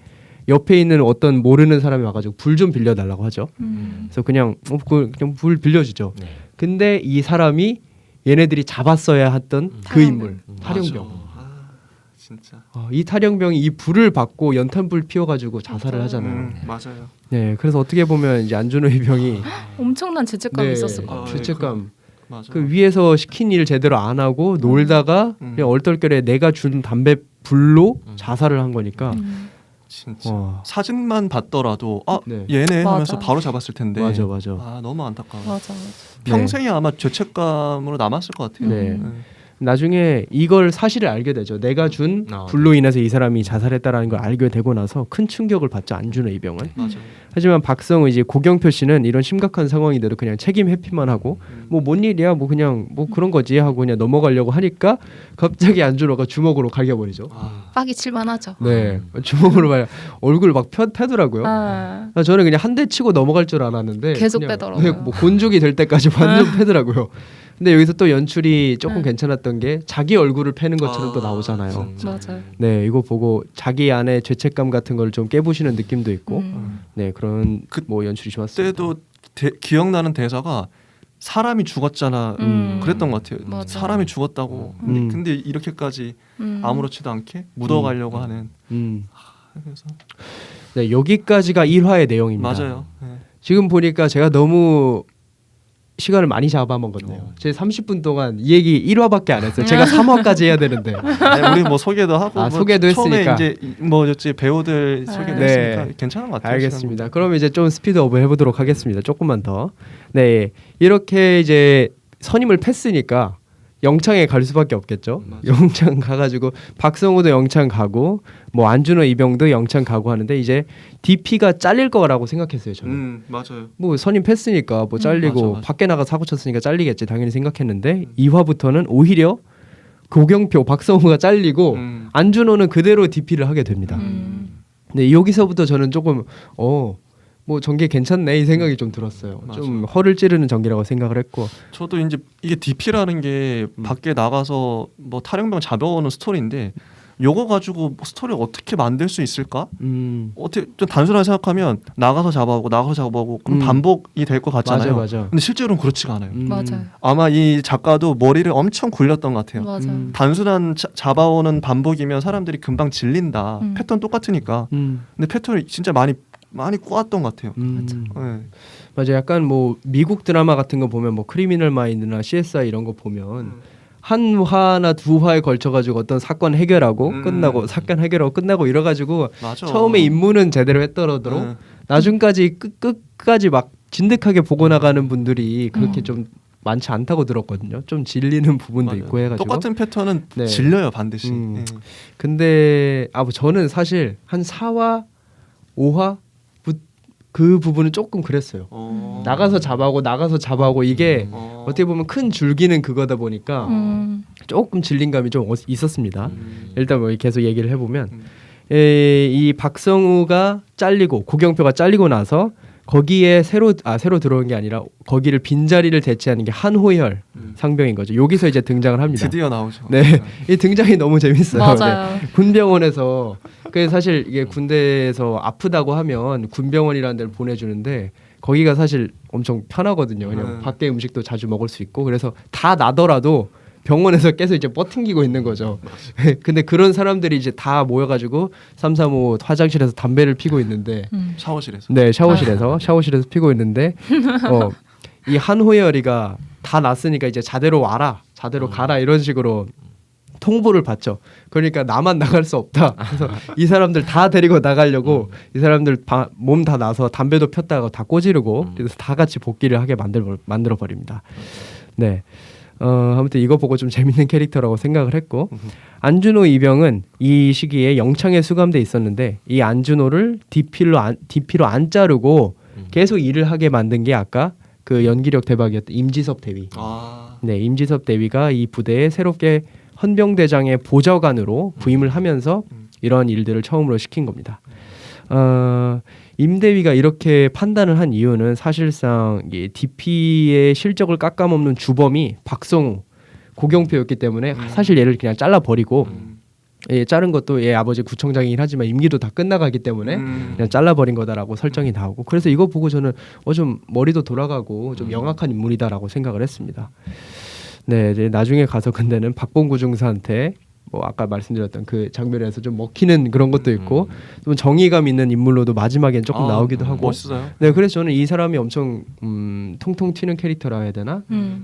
옆에 있는 어떤 모르는 사람이 와가지고 불 좀 빌려달라고 하죠. 그래서 그냥 불 빌려주죠. 네. 근데 이 사람이 얘네들이 잡았어야 했던 그 인물 탈영병. 진짜. 이 탈영병이 이 불을 받고 연탄불 피워가지고 자살을 하잖아요. 맞아요. 네, 그래서 어떻게 보면 이제 안준호 이병이 엄청난 죄책감이 있었을 것 같아요. 죄책감. 맞아요. 그 위에서 시킨 일 제대로 안 하고 놀다가 그냥 얼떨결에 내가 준 담배 불로 자살을 한 거니까. 진짜. 사진만 봤더라도 네. 얘네 맞아. 하면서 바로 잡았을 텐데. 맞아. 너무 안타까워. 맞아. 평생이 아마 죄책감으로 남았을 것 같아요. 네. 나중에 이걸 사실을 알게 되죠. 내가 준 불로 인해서 이 사람이 자살했다라는 걸 알게 되고 나서 큰 충격을 받죠. 안준호 이병은. 맞아요. 하지만 박성우 이제 고경표 씨는 이런 심각한 상황인데도 그냥 책임 회피만 하고 뭐 뭔 일이야 뭐 그냥 뭐 그런 거지 하고 그냥 넘어가려고 하니까 갑자기 안준호가 주먹으로 갈겨버리죠. 빡이 칠만하죠. 네, 주먹으로 막 얼굴 막 패더라고요. 저는 그냥 한 대 치고 넘어갈 줄 알았는데 계속 그냥 빼더라고요. 뭐 곤죽이 될 때까지 완전 패더라고요. 근데 여기서 또 연출이 조금 괜찮았던 게 자기 얼굴을 패는 것처럼 또 나오잖아요. 맞아요. 네, 이거 보고 자기 안에 죄책감 같은 걸 좀 깨부시는 느낌도 있고, 네 그런 뭐 연출이 좋았습니다. 그때도 기억나는 대사가 사람이 죽었잖아. 그랬던 것 같아요. 맞아. 사람이 죽었다고. 근데 이렇게까지 아무렇지도 않게 묻어가려고 하는. 그래서 네, 여기까지가 1화의 내용입니다. 맞아요. 네. 지금 보니까 제가 너무 시간을 많이 잡아먹었네요. 제 30분 동안 이 얘기 1화밖에 안 했어요. 제가 3화까지 해야 되는데. 우리 뭐 소개도 하고 소개도 처음에 했으니까. 이제 뭐였지 배우들 소개도 네. 했으니까 괜찮은 것 같아요. 알겠습니다. 그럼 이제 좀 스피드업을 해보도록 하겠습니다. 조금만 더. 네, 이렇게 이제 선임을 팼으니까 영창에 갈 수밖에 없겠죠. 맞아. 영창 가가지고 박성우도 영창 가고 뭐 안준호 이병도 영창 가고 하는데 이제 DP가 잘릴 거라고 생각했어요. 저는. 맞아요. 뭐 선임 팼으니까 뭐 잘리고 맞아. 밖에 나가 사고 쳤으니까 잘리겠지 당연히 생각했는데 2화부터는 오히려 고경표, 박성우가 잘리고 안준호는 그대로 DP를 하게 됩니다. 네, 여기서부터 저는 조금 뭐 전개 괜찮네 이 생각이 좀 들었어요. 맞아. 좀 허를 찌르는 전개라고 생각을 했고. 저도 이제 이게 DP라는 게 밖에 나가서 뭐 탈영병 잡아오는 스토리인데 요거 가지고 스토리를 어떻게 만들 수 있을까? 어떻게 좀 단순하게 생각하면 나가서 잡아오고 그럼 반복이 될 것 같잖아요. 맞아. 근데 실제로는 그렇지가 않아요. 맞아요. 아마 이 작가도 머리를 엄청 굴렸던 것 같아요. 맞아요. 단순한 잡아오는 반복이면 사람들이 금방 질린다. 패턴 똑같으니까. 근데 패턴을 진짜 많이 꼬았던 것 같아요. 네. 맞아. 약간 뭐 미국 드라마 같은 거 보면 뭐 크리미널 마인드나 CSI 이런 거 보면 한 화나 두 화에 걸쳐 가지고 어떤 사건 해결하고 끝나고 사건 해결하고 끝나고 이래 가지고 맞아. 처음에 임무는 제대로 했더라도 나중까지 끝까지 막 진득하게 보고 나가는 분들이 그렇게 좀 많지 않다고 들었거든요. 좀 질리는 부분도 맞아요. 있고 해가지고. 똑같은 패턴은 네. 질려요 반드시. 네. 근데 뭐 저는 사실 한 4화, 5화 그 부분은 조금 그랬어요. 나가서 잡아오고 이게 어떻게 보면 큰 줄기는 그거다 보니까 조금 질린 감이 좀 있었습니다. 일단 뭐 계속 얘기를 해보면 이 박성우가 잘리고 고경표가 잘리고 나서 거기에 새로 들어온 게 아니라 거기를 빈자리를 대체하는 게 한호열 상병인 거죠. 여기서 이제 등장을 합니다. 드디어 나오죠. 네, 이 등장이 너무 재밌어요. 맞아요. 네. 군병원에서 그 사실 이게 군대에서 아프다고 하면 군병원이라는 데를 보내주는데 거기가 사실 엄청 편하거든요. 그냥 밖에 음식도 자주 먹을 수 있고 그래서 다 나더라도 병원에서 계속 이제 버팅기고 있는 거죠. 근데 그런 사람들이 이제 다 모여가지고 335 화장실에서 담배를 피고 있는데 샤워실에서. 네, 샤워실에서 피고 있는데 이 한호열이가 다 났으니까 이제 자대로 와라, 자대로 가라 이런 식으로 통보를 받죠. 그러니까 나만 나갈 수 없다. 그래서 이 사람들 다 데리고 나가려고 이 사람들 몸 다 나서 담배도 폈다가 다 꼬지르고 그래서 다 같이 복귀를 하게 만들어 버립니다. 네. 아무튼 이거 보고 좀 재밌는 캐릭터라고 생각을 했고 안준호 이병은 이 시기에 영창에 수감돼 있었는데 이 안준호를 DP로 안 자르고 계속 일을 하게 만든 게 아까 그 연기력 대박이었던 임지섭 대위. 네, 임지섭 대위가 이 부대에 새롭게 헌병대장의 보좌관으로 부임을 하면서 이런 일들을 처음으로 시킨 겁니다. 임 대위가 이렇게 판단을 한 이유는 사실상 이 DP의 실적을 깎아먹는 주범이 박성우, 고경표였기 때문에 사실 얘를 그냥 잘라버리고 자른 것도 얘 아버지 구청장이긴 하지만 임기도 다 끝나가기 때문에 그냥 잘라버린 거다라고 설정이 나오고 그래서 이거 보고 저는 좀 머리도 돌아가고 좀 영악한 인물이다라고 생각을 했습니다. 네, 이제 나중에 가서 근데는 박봉구 중사한테 뭐 아까 말씀드렸던 그 장면에서 좀 먹히는 그런 것도 있고 좀 정의감 있는 인물로도 마지막엔 조금 나오기도 하고 멋있어요. 네, 그래서 저는 이 사람이 엄청 통통 튀는 캐릭터라 해야 되나?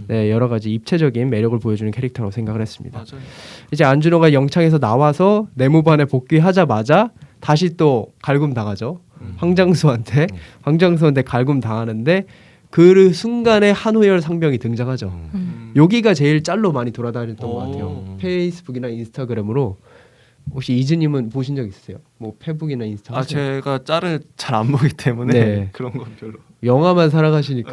네, 여러 가지 입체적인 매력을 보여주는 캐릭터라고 생각을 했습니다. 맞아요. 이제 안준호가 영창에서 나와서 내무반에 복귀하자마자 다시 또 갈굼 당하죠. 황장수한테 갈굼 당하는데 그 순간에 한호열 상병이 등장하죠. 여기가 제일 짤로 많이 돌아다녔던 것 같아요. 페이스북이나 인스타그램으로. 혹시 이즈님은 보신 적 있으세요? 뭐 페북이나 인스타? 제가 짤을 잘 안 보기 때문에 네. 그런 건 별로. 영화만 살아가시니까.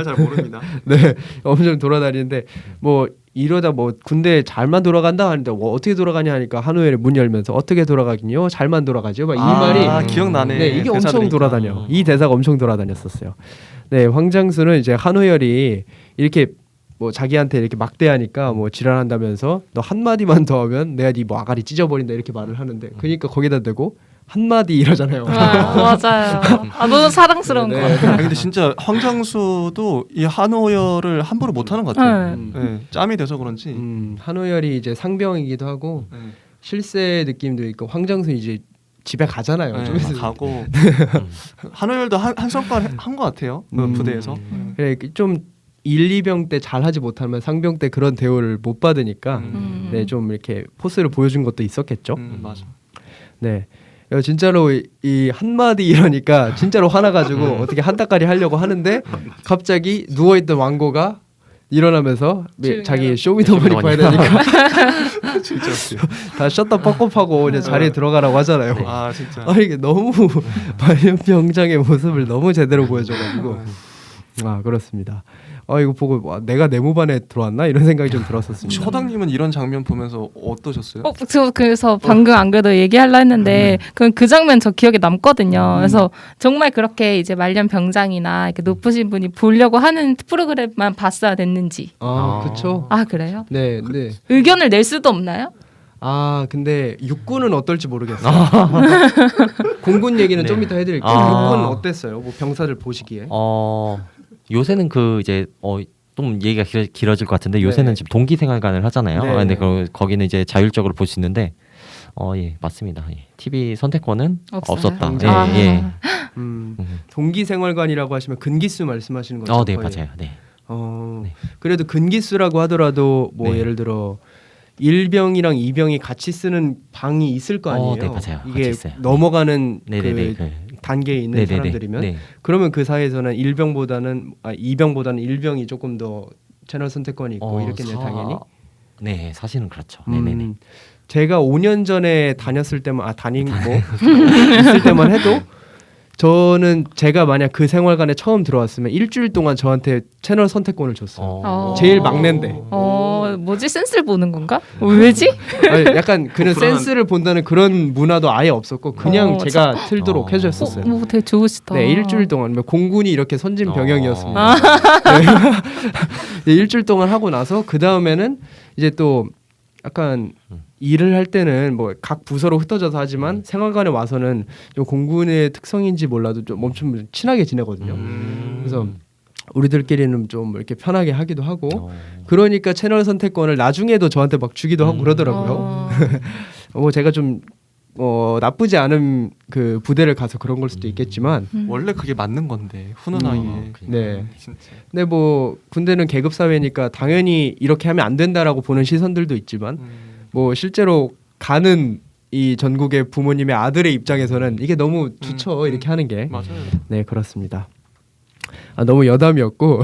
잘 모릅니다. 네, 엄청 돌아다니는데 뭐 이러다 뭐 군대 잘만 돌아간다 하는데 뭐 어떻게 돌아가냐 하니까 한호열이 문 열면서 어떻게 돌아가긴요? 잘만 돌아가죠. 막 이 말이 기억나네. 네, 이게 엄청 대사들이니까. 돌아다녀. 이 대사가 엄청 돌아다녔었어요. 네, 황장수는 이제 한호열이 이렇게 뭐 자기한테 이렇게 막대하니까 뭐 지랄한다면서 너 한마디만 더 하면 내가 네 뭐 아가리 찢어버린다 이렇게 말을 하는데 그러니까 거기다 대고 한마디 이러잖아요. 맞아요. 너무 사랑스러운 거 같아요. 근데 진짜 황장수도 이 한호열을 함부로 못하는 것 같아요. 네, 짬이 돼서 그런지. 한호열이 이제 상병이기도 하고 네. 실세 느낌도 있고 황장수 이제 집에 가잖아요. 좀 있으면. 가고 한호열도 한 성과를 한 것 같아요. 그 부대에서. 그래 좀 1, 2병 때 잘하지 못하면 상병 때 그런 대우를 못 받으니까 네, 좀 이렇게 포스를 보여준 것도 있었겠죠. 맞아. 네. 진짜로 이 한마디 이러니까 진짜로 화나가지고 어떻게 한따까리 하려고 하는데 갑자기 누워있던 왕고가 일어나면서 자기 쇼미더머니 봐야 되니까 진짜 다 셔터 뻑뻑하고 이제 자리에 들어가라고 하잖아요. 진짜. 이게 너무 발연병장의 모습을 너무 제대로 보여줘가지고 그렇습니다. 이거 보고 내가 내무반에 들어왔나 이런 생각이 좀 들었었습니다. 허당님은 이런 장면 보면서 어떠셨어요? 저 그래서 방금 안 그래도 얘기하려 했는데 그 장면 저 기억에 남거든요. 그래서 정말 그렇게 이제 말년 병장이나 이렇게 높으신 분이 보려고 하는 프로그램만 봤어야 됐는지. 그렇죠. 그래요? 네. 의견을 낼 수도 없나요? 근데 육군은 어떨지 모르겠어요. 공군 얘기는 좀 이따 해드릴게요. 육군은 어땠어요? 뭐 병사들 보시기에? 요새는 그 이제 좀 얘기가 길어질 것 같은데 요새는 지금 동기생활관을 하잖아요. 근데 거기는 이제 자율적으로 볼 수 있는데 예, 맞습니다. TV 선택권은 없었다. 예. 동기생활관이라고 하시면 근기수 말씀하시는 거죠? 네, 맞아요. 네. 그래도 근기수라고 하더라도 뭐 예를 들어 1병이랑 2병이 같이 쓰는 방이 있을 거 아니에요. 네, 맞아요. 이게 있어요. 넘어가는 그 단계에 있는 사람들이면 그러면 그 사이에서는 2병보다는 1병이 조금 더 채널 선택권이 있고 이렇겠네요, 당연히. 네, 사실은 그렇죠. 네네네. 제가 5년 전에 다녔을 때만 있을 때만 해도 저는 제가 만약 그 생활관에 처음 들어왔으면 일주일 동안 저한테 채널 선택권을 줬어요. 제일 막내인데. 뭐지? 센스를 보는 건가? 왜지? 약간 그런 센스를 본다는 그런 문화도 아예 없었고 그냥 제가 틀도록 해줬었어요. 되게 좋으시다. 네, 일주일 동안 공군이 이렇게 선진 병영이었습니다. 네, 일주일 동안 하고 나서 그 다음에는 이제 또 약간 일을 할 때는 뭐 각 부서로 흩어져서 하지만 생활관에 와서는 좀 공군의 특성인지 몰라도 좀 엄청 친하게 지내거든요. 그래서 우리들끼리는 좀 이렇게 편하게 하기도 하고 어. 그러니까 채널 선택권을 나중에도 저한테 막 주기도 하고 그러더라고요. 뭐 제가 좀 나쁘지 않은 그 부대를 가서 그런 걸 수도 있겠지만 원래 그게 맞는 건데 훈훈하게. 네. 진짜. 근데 뭐 군대는 계급 사회니까 당연히 이렇게 하면 안 된다라고 보는 시선들도 있지만 뭐 실제로 가는 이 전국의 부모님의 아들의 입장에서는 이게 너무 좋죠. 이렇게 하는 게. 맞아요. 네, 그렇습니다. 너무 여담이었고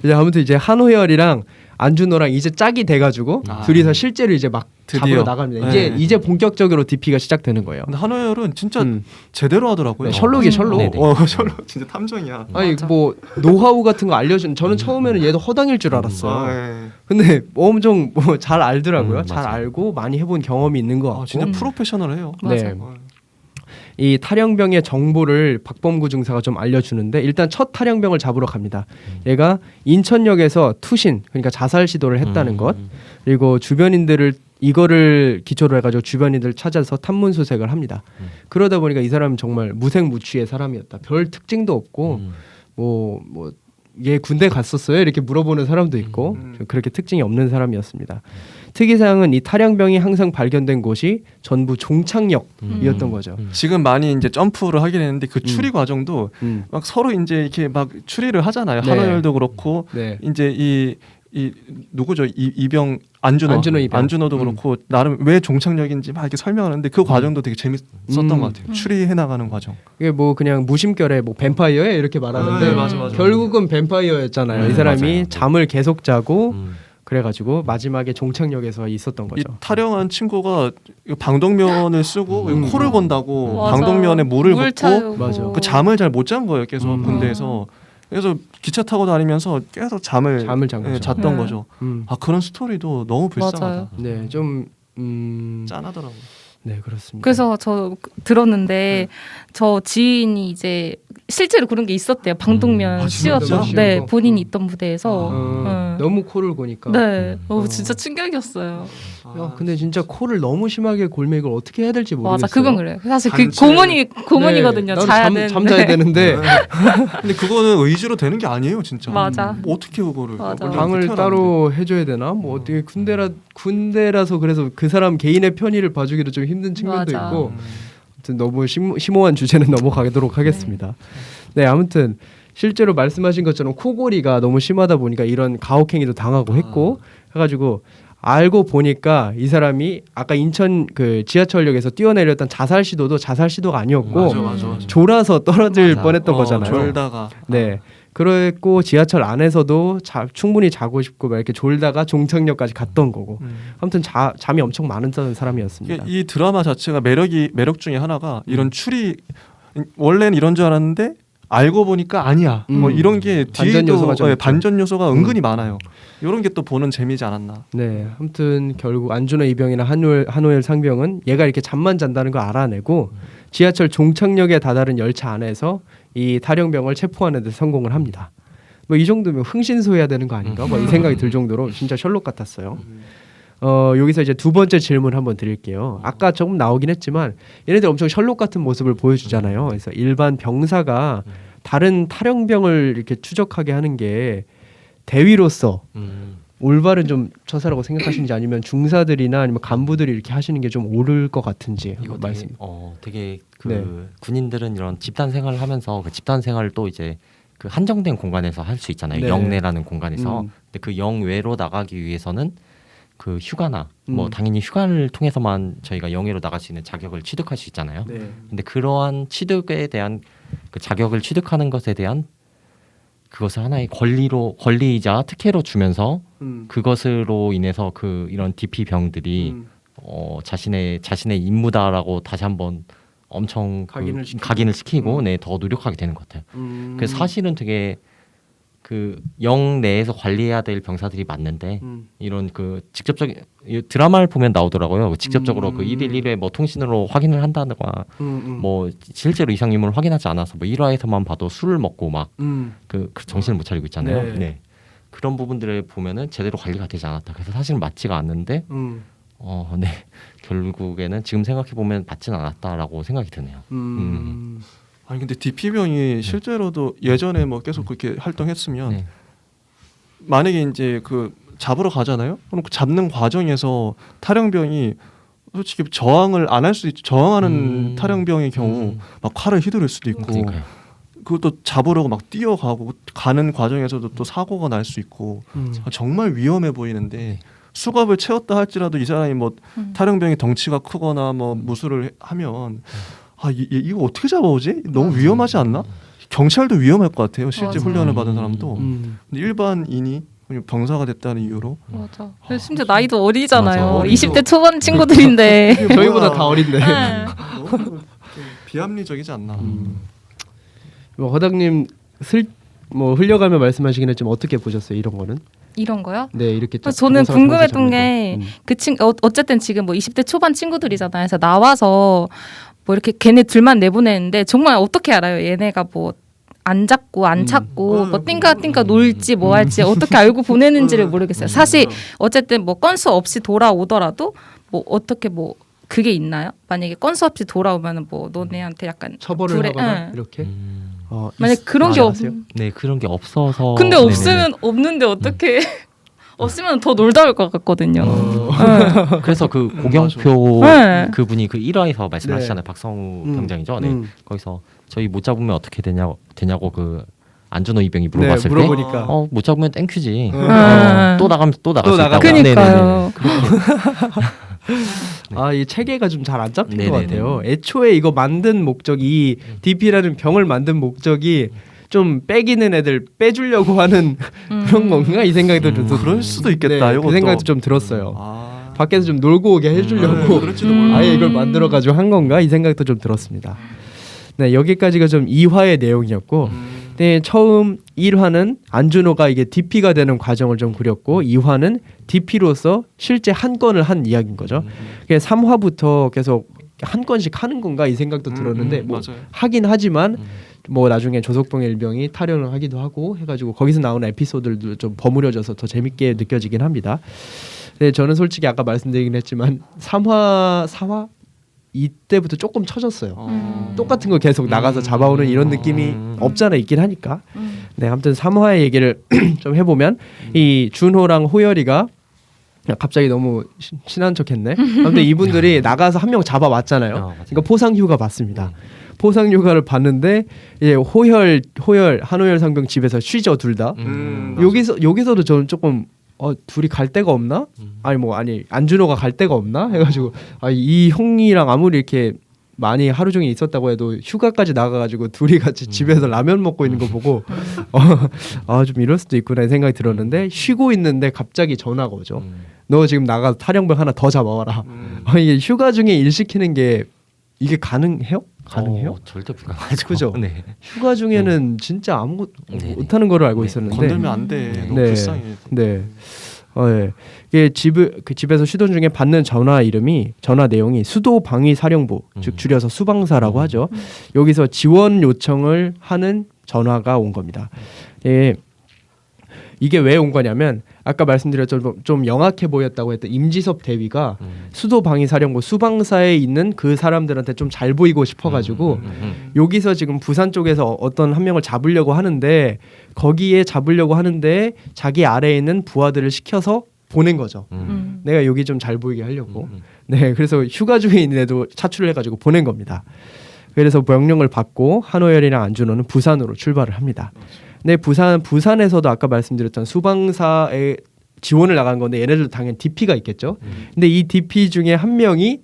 이제 아무튼 이제 한호열이랑 안준호랑 이제 짝이 돼가지고 둘이서 실제로 이제 막 드디어. 잡으러 나갑니다. 네. 이제 본격적으로 DP가 시작되는 거예요. 근데 한호열은 진짜 제대로 하더라고요. 네, 셜록이 셜록. 네네. 셜록 진짜 탐정이야. 아니 맞아. 뭐 노하우 같은 거 알려준. 저는 처음에는 얘도 허당일 줄 알았어요. 네. 근데 엄청 뭐 잘 알더라고요. 잘 맞아. 알고 많이 해본 경험이 있는 것 같고. 진짜 프로페셔널해요. 맞아. 네. 이 탈영병의 정보를 박범구 중사가 좀 알려주는데 일단 첫 탈영병을 잡으러 갑니다. 얘가 인천역에서 투신 그러니까 자살 시도를 했다는 것 그리고 주변인들을 이거를 기초로 해가지고 주변인들 찾아서 탐문 수색을 합니다. 그러다 보니까 이 사람은 정말 무색무취의 사람이었다. 별 특징도 없고 뭐 얘 군대 갔었어요? 이렇게 물어보는 사람도 있고 그렇게 특징이 없는 사람이었습니다. 특이사항은 이 탈영병이 항상 발견된 곳이 전부 종착역이었던 거죠. 지금 많이 이제 점프를 하긴 했는데 그 추리 과정도 막 서로 이제 이렇게 막 추리를 하잖아요. 네. 한호열도 그렇고 네. 이제 이 누구죠? 이병 안준호 이병. 안준호도 그렇고 나름 왜 종착역인지 막 이렇게 설명하는데 그 과정도 되게 재밌었던 것 같아요. 추리해 나가는 과정. 이게 뭐 그냥 무심결에 뭐 뱀파이어에 이렇게 말하는데 네, 맞아. 결국은 뱀파이어였잖아요. 이 사람이 맞아요. 잠을 계속 자고 그래가지고 마지막에 종착역에서 있었던 이 거죠. 탈영한 친구가 방독면을 쓰고 코를 건다고 맞아. 방독면에 물을 물 붓고 차고. 맞아. 그 잠을 잘 못 잔 거예요. 계속 군대에서. 그래서 기차 타고 다니면서 계속 잠을 잔 거죠. 잤던 네. 거죠. 음. 그런 스토리도 너무 불쌍하다. 맞아요. 네, 좀 짠하더라고. 네, 그렇습니다. 그래서 저 들었는데 저 지인이 이제 실제로 그런 게 있었대요. 방독면 진짜? 씌웠죠. 네, 본인이 있던 부대에서. 너무 코를 고니까. 네, 진짜 충격이었어요. 야, 근데 진짜 코를 너무 심하게 골면 이걸 어떻게 해야 될지 모르겠어요. 맞아, 그건 그래요. 사실 그 단체- 고문이거든요. 네, 자야 나도 되는데. 잠자야 되는데 근데 그거는 의지로 되는 게 아니에요, 진짜. 맞아. 뭐 어떻게 그거를 맞아. 원래 방을 어떻게 따로 해줘야 되나? 뭐 어떻게 군대라서 그래서 그 사람 개인의 편의를 봐주기도 좀 힘든 측면도 맞아. 있고. 아무튼 너무 심오한 주제는 넘어가도록 하겠습니다. 네, 아무튼 실제로 말씀하신 것처럼 코골이가 너무 심하다 보니까 이런 가혹행위도 당하고 했고 해가지고 알고 보니까 이 사람이 아까 인천 그 지하철역에서 뛰어내렸던 자살 시도도 자살 시도가 아니었고 맞아. 졸아서 떨어질 맞아. 뻔했던 거잖아요. 졸다가 네. 그랬고 지하철 안에서도 충분히 자고 싶고 막 이렇게 졸다가 종착역까지 갔던 거고. 아무튼 잠이 엄청 많은 사람이었습니다. 이 드라마 자체가 매력 중에 하나가 이런 추리 원래는 이런 줄 알았는데 알고 보니까 아니야. 뭐 이런 게 반전 뒤에도 요소가 좀 있죠. 반전 요소가 은근히 많아요. 이런 게 또 보는 재미지 않았나. 네, 아무튼 결국 안준호 이병이나 한호열 상병은 얘가 이렇게 잠만 잔다는 걸 알아내고 지하철 종착역에 다다른 열차 안에서 이 탈영병을 체포하는 데 성공을 합니다. 뭐 이 정도면 흥신소해야 되는 거 아닌가? 뭐 이 생각이 들 정도로 진짜 셜록 같았어요. 여기서 이제 두 번째 질문 한번 드릴게요. 아까 조금 나오긴 했지만 얘네들 엄청 셜록 같은 모습을 보여주잖아요. 그래서 일반 병사가 다른 탈영병을 이렇게 추적하게 하는 게 대위로서 올바른 좀 처사라고 생각하시는지 아니면 중사들이나 아니면 간부들이 이렇게 하시는 게 좀 옳을 것 같은지 이거 한번 말씀. 되게 그 네. 군인들은 이런 집단 생활을 하면서 그 집단 생활도 이제 그 한정된 공간에서 할 수 있잖아요. 네. 영내라는 공간에서. 근데 그 영외로 나가기 위해서는 그 휴가나 뭐 당연히 휴가를 통해서만 저희가 영외로 나갈 수 있는 자격을 취득할 수 있잖아요. 네. 근데 그러한 취득에 대한 그 자격을 취득하는 것에 대한 그것을 하나의 권리이자 특혜로 주면서 그것으로 인해서 그 이런 DP 병들이 자신의 임무다라고 다시 한번 엄청 각인을 시키고 더 노력하게 되는 것 같아요. 그래서 사실은 되게 그 영 내에서 관리해야 될 병사들이 많는데 이런 그 직접적인 드라마를 보면 나오더라고요. 직접적으로 그 1일 1회 뭐 통신으로 확인을 한다거나 뭐 실제로 이상 유무를 확인하지 않아서 뭐 1화에서만 봐도 술을 먹고 막 그 정신을 못 차리고 있잖아요. 네. 네. 그런 부분들을 보면은 제대로 관리가 되지 않았다. 그래서 사실은 맞지가 않는데 결국에는 지금 생각해 보면 맞지는 않았다라고 생각이 드네요. 아니 근데 DP병이 실제로도 예전에 뭐 계속 그렇게 활동했으면 네. 만약에 이제 그 잡으러 가잖아요. 그럼 그 잡는 과정에서 탈영병이 솔직히 저항을 안 할 수도 있죠. 저항하는 탈영병의 경우 막 칼을 휘두를 수도 있고 그러니까요. 그것도 잡으려고 막 뛰어가고 가는 과정에서도 또 사고가 날 수 있고 정말 위험해 보이는데 수갑을 채웠다 할지라도 이 사람이 뭐 탈영병이 덩치가 크거나 뭐 무술을 하면 이거 어떻게 잡아오지? 너무 위험하지 않나? 경찰도 위험할 것 같아요. 실제 맞아. 훈련을 받은 사람도. 음. 근데 일반인이 그냥 병사가 됐다는 이유로 맞아. 심지어 나이도 어리잖아요. 맞아. 20대 초반 친구들인데. 저희보다 다 어린데. 네. 너무 좀 비합리적이지 않나. 뭐 허당님 뭐 흘려가며 말씀하시긴 했지만 어떻게 보셨어요 이런 거는? 이런 거요? 네 이렇게. 저는 자동차 궁금했던 잡는 게 거. 그 어쨌든 지금 뭐 20대 초반 친구들이잖아요. 그래서 나와서 뭐 이렇게 걔네 둘만 내보내는데 정말 어떻게 알아요? 얘네가 뭐 안 잡고 안 찾고 뭐 띵까 놀지 뭐 할지 어떻게 알고 보내는지를 모르겠어요. 사실 어쨌든 뭐 건수 없이 돌아오더라도 뭐 어떻게 뭐 그게 있나요? 만약에 건수 없이 돌아오면은 뭐 너네한테 약간 처벌을 불에- 하거나 응. 이렇게. 만약 그런 게 아세요? 네 그런 게 없어서. 근데 네네네. 없으면 없는데 어떻게 없으면 더 놀다 올 것 같거든요. 그래서 그 고경표 네. 그분이 그 1화에서 말씀하시잖아요. 박성우 병장이죠. 네. 거기서 저희 못 잡으면 어떻게 되냐고 그 안준호 이병이 물어봤을 때 물어보니까. 못 잡으면 땡큐지. 음. 또 나가면 또 나갈 수 나가고. 있다고. 그러니까요. 이 체계가 좀 잘 안 잡힌 것 네네네. 같아요. 애초에 이거 만든 목적이 이 DP라는 병을 만든 목적이 좀 빼기는 애들 빼주려고 하는 그런 건가 이 생각이 좀 들었어요. 그럴 수도 있겠다. 네, 그 이것도. 생각도 좀 들었어요. 아. 밖에서 좀 놀고 오게 해주려고 그럴지도 몰라. 아예 이걸 만들어가지고 한 건가 이 생각도 좀 들었습니다. 네 여기까지가 좀 2화의 내용이었고 네, 처음 1화는 안준호가 이게 DP가 되는 과정을 좀 그렸고 2화는 DP로서 실제 한 건을 한 이야기인 거죠. 3화부터 계속 한 건씩 하는 건가 이 생각도 들었는데 뭐 맞아요. 하긴 하지만 뭐 나중에 조석봉의 일병이 탈영을 하기도 하고 해가지고 거기서 나오는 에피소드들도 좀 버무려져서 더 재밌게 느껴지긴 합니다. 네, 저는 솔직히 아까 말씀드리긴 했지만 3화, 4화 이때부터 조금 처졌어요. 똑같은 거 계속 나가서 잡아오는 이런 느낌이 없잖아 있긴 하니까. 네, 아무튼 3화의 얘기를 좀 해보면 이 준호랑 호열이가 갑자기 너무 친한 척했네. 아무튼 이분들이 나가서 한 명 잡아왔잖아요. 그러니까 포상휴가 받습니다. 포상휴가를 받는데 이제 호열 한호열 상병 집에서 쉬죠 둘 다. 여기서도 저는 조금 둘이 갈 데가 없나? 아니 안준호가 갈 데가 없나? 해가지고 이 형이랑 아무리 이렇게 많이 하루 종일 있었다고 해도 휴가까지 나가가지고 둘이 같이 집에서 라면 먹고 있는 거 보고 좀 이럴 수도 있구나 이 생각이 들었는데 쉬고 있는데 갑자기 전화가 오죠. 너 지금 나가서 탈영병 하나 더 잡아와라. 이게 휴가 중에 일 시키는 게 이게 가능해요? 가능해요? 절대 불가능하죠. 그죠? 네. 휴가 중에는 진짜 아무것도 네. 못하는 거를 알고 있었는데 건들면 안 돼. 너무 불쌍해. 네. 예. 이게 집에서 쉬던 중에 받는 전화 내용이 수도방위사령부 즉 줄여서 수방사라고 하죠. 여기서 지원 요청을 하는 전화가 온 겁니다. 예. 이게 왜 온 거냐면 아까 말씀드렸죠 좀 영악해 보였다고 했던 임지섭 대위가 수도방위사령부 수방사에 있는 그 사람들한테 좀 잘 보이고 싶어가지고 여기서 지금 부산 쪽에서 어떤 한 명을 잡으려고 하는데 거기에 잡으려고 하는데 자기 아래에 있는 부하들을 시켜서 보낸 거죠. 내가 여기 좀 잘 보이게 하려고. 네, 그래서 휴가 중에 있는데도 차출을 해가지고 보낸 겁니다. 그래서 명령을 받고 한호열이랑 안준호는 부산으로 출발을 합니다. 네, 부산에서도 아까 말씀드렸던 수방사에 지원을 나간 건데 얘네들도 당연히 DP가 있겠죠. 근데 이 DP 중에 한 명이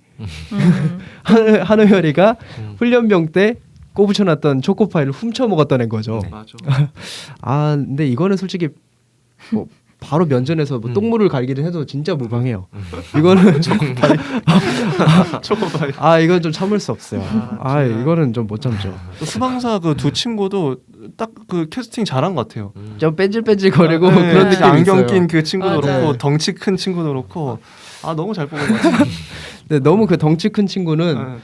한호열이가 훈련병 때 꼬부쳐놨던 초코파이를 훔쳐 먹었던 애 거죠. 네. 맞아. 근데 이거는 솔직히 뭐 바로 면전에서 뭐 똥물을 갈기를 해도 진짜 무방해요. 이거는 초코파이. 이건 좀 참을 수 없어요. 이거는 좀 못 참죠. 또 수방사 그 두 친구도 딱 그 캐스팅 잘한 것 같아요. 좀 뺀질뺀질거리고 네, 그런 느낌이 안경 있어요. 낀 그 친구도 맞아요. 그렇고 덩치 큰 친구도 그렇고 너무 잘 뽑은 것 같아요. 근데 너무 그 덩치 큰 친구는 네.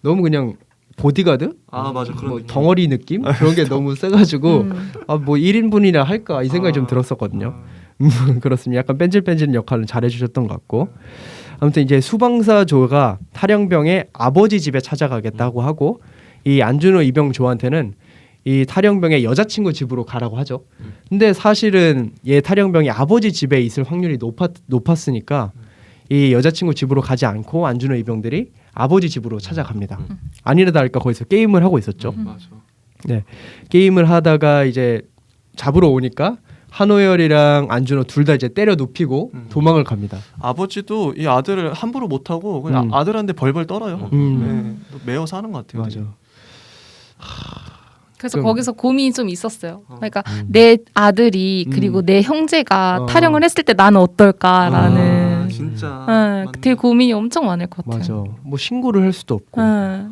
너무 그냥 보디가드? 맞아 그런 뭐 느낌. 덩어리 느낌? 그런 게 너무 세가지고 뭐 1인분이나 할까 이 생각이 좀 들었었거든요. 그렇습니다. 약간 뺀질뺀질 역할을 잘해주셨던 것 같고 아무튼 이제 수방사 조가 탈영병의 아버지 집에 찾아가겠다고 하고 이 안준호 이병조한테는 이 탈영병의 여자친구 집으로 가라고 하죠. 근데 사실은 얘 탈영병이 아버지 집에 있을 확률이 높았으니까 이 여자친구 집으로 가지 않고 안준호 이병들이 아버지 집으로 찾아갑니다. 아니라 다를까 거기서 게임을 하고 있었죠. 맞아. 네, 게임을 하다가 이제 잡으러 오니까 한호열이랑 안준호 둘 다 이제 때려 눕히고 도망을 갑니다. 아버지도 이 아들을 함부로 못 하고 그냥 아들한테 벌벌 떨어요. 네, 매어서 하는 것 같아요. 맞아. 그래서 좀- 거기서 고민이 좀 있었어요. 그러니까 내 아들이 그리고 내 형제가 탈영을 했을 때 나는 어떨까라는. 진짜. 네, 되게 고민이 엄청 많을 것 같아요. 맞아. 뭐 신고를 할 수도 없고. 네.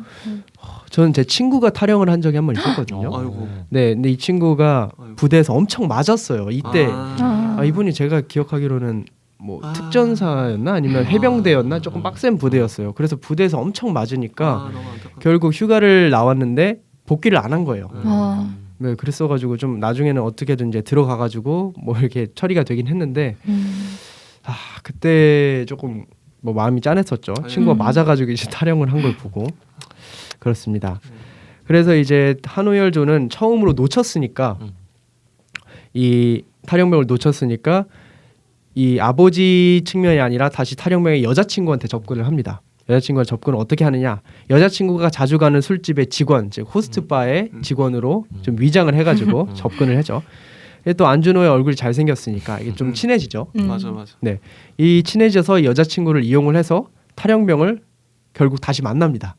저는 제 친구가 탈영을 한 적이 한 번 있었거든요. 아이고. 네, 근데 이 친구가 아이고. 부대에서 엄청 맞았어요. 이때 아. 이분이 제가 기억하기로는 뭐 아. 특전사였나 아니면 해병대였나 조금 빡센 부대였어요. 그래서 부대에서 엄청 맞으니까 너무 안타깝다. 결국 휴가를 나왔는데 복귀를 안 한 거예요. 아, 네, 그랬어가지고 좀 나중에는 어떻게든 이제 들어가가지고 뭐 이렇게 처리가 되긴 했는데 그때 조금 뭐 마음이 짠했었죠. 친구가 맞아가지고 이제 탈영을 한 걸 보고 그렇습니다. 그래서 이제 한우열조는 처음으로 놓쳤으니까 이 탈영병을 놓쳤으니까 이 아버지 측면이 아니라 다시 탈영병의 여자친구한테 접근을 합니다. 여자친구가 접근을 어떻게 하느냐? 여자친구가 자주 가는 술집의 직원, 즉 호스트바의 직원으로 좀 위장을 해가지고 접근을 하죠. 또 안준호의 얼굴이 잘 생겼으니까 이게 좀 친해지죠. 맞아. 네, 이 친해져서 여자친구를 이용을 해서 탈영병을 결국 다시 만납니다.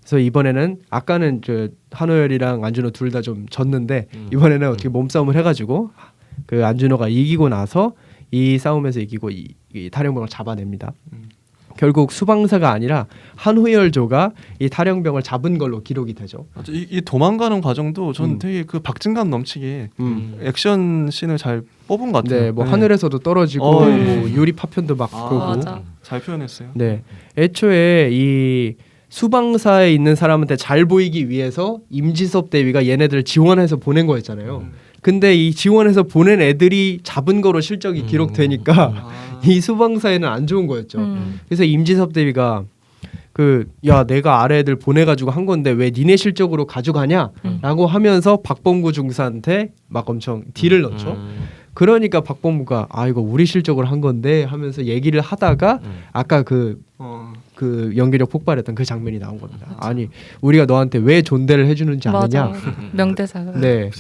그래서 이번에는 아까는 저 한호열이랑 안준호 둘 다 좀 졌는데 이번에는 어떻게 몸싸움을 해가지고 그 안준호가 이기고 나서 이 싸움에서 이기고 이 탈영병을 잡아냅니다. 결국 수방사가 아니라 한호열조가 이 탈영병을 잡은 걸로 기록이 되죠. 맞아. 이 도망가는 과정도 전 되게 그 박진감 넘치게 액션 씬을 잘 뽑은 것 같아요. 네, 뭐 하늘에서도 떨어지고 어, 예. 뭐 유리 파편도 막 아, 끄고. 맞아. 잘 표현했어요. 네, 애초에 이 수방사에 있는 사람한테 잘 보이기 위해서 임지섭 대위가 얘네들을 지원해서 보낸 거였잖아요. 근데 이 지원해서 보낸 애들이 잡은 거로 실적이 기록되니까 이 수방사에는 안 좋은 거였죠. 그래서 임지섭 대위가 야 내가 아래 애들 보내가지고 한 건데 왜 니네 실적으로 가져가냐라고 하면서 박범구 중사한테 막 엄청 딜을 넣죠. 그러니까 박범구가 이거 우리 실적으로 한 건데 하면서 얘기를 하다가 아까 그 연기력 폭발했던 그 장면이 나온 겁니다. 아니 우리가 너한테 왜 존대를 해주는지 아느냐? 맞아. 명대사가. 네.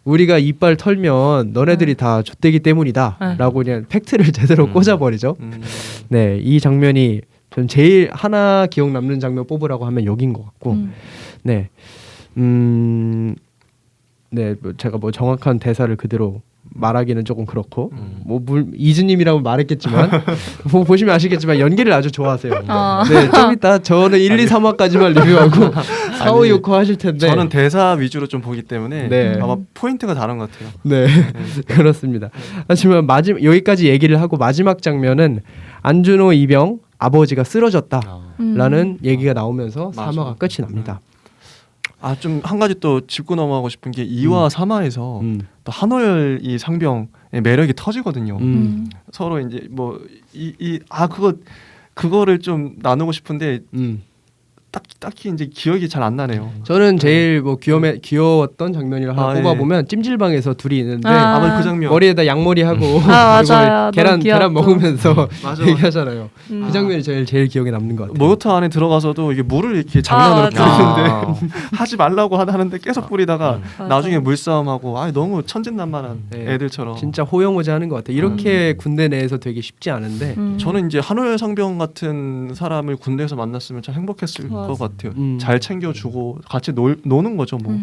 우리가 이빨 털면 너네들이 다 좆되기 때문이다라고 그냥 팩트를 제대로 꽂아버리죠. 네, 이 장면이 전 제일 하나 기억 남는 장면 뽑으라고 하면 여긴 것 같고, 네, 네, 뭐 제가 뭐 정확한 대사를 그대로 말하기는 조금 그렇고, 이즈님이라고 말했겠지만, 뭐 보시면 아시겠지만 연기를 아주 좋아하세요. 네, 좀 이따 저는 1, 2, 3화까지만 리뷰하고 4, 5, 6화 하실 텐데. 저는 대사 위주로 좀 보기 때문에 네. 아마 포인트가 다른 것 같아요. 네, 그렇습니다. 하지만 여기까지 얘기를 하고 마지막 장면은 안준호 이병 아버지가 쓰러졌다라는 얘기가 나오면서 맞아. 3화가 끝이 납니다. 좀 한 가지 또 짚고 넘어가고 싶은 게 2화, 3화에서 또 한호열 이 상병의 매력이 터지거든요. 서로 이제 뭐 그거를 좀 나누고 싶은데 딱히 이제 기억이 잘 안 나네요. 저는 제일 뭐 귀여웠던 장면이라 하나 꼽아보면 찜질방에서 둘이 있는데 맞아, 그 장면. 머리에다 양머리 하고 맞아요. 계란 먹으면서 맞아. 얘기하잖아요. 그 장면이 제일 기억에 남는 것 같아요. 목욕탕 안에 들어가서도 이게 물을 이렇게 장난으로 맞아. 뿌리는데 하지 말라고 하는데 계속 뿌리다가 나중에 물싸움하고 너무 천진난만한 네. 애들처럼. 진짜 호영호재하는 것 같아요. 이렇게 군대 내에서 되게 쉽지 않은데 저는 이제 한호열 상병 같은 사람을 군대에서 만났으면 참 행복했을 것 같아요. 잘 챙겨주고 같이 노는 거죠, 뭐.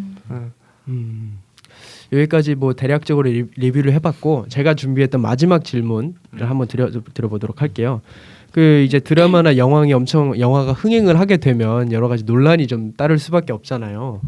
여기까지 뭐 대략적으로 리뷰를 해봤고 제가 준비했던 마지막 질문을 한번 드려보도록 할게요. 이제 드라마나 영화가 흥행을 하게 되면 여러 가지 논란이 좀 따를 수밖에 없잖아요.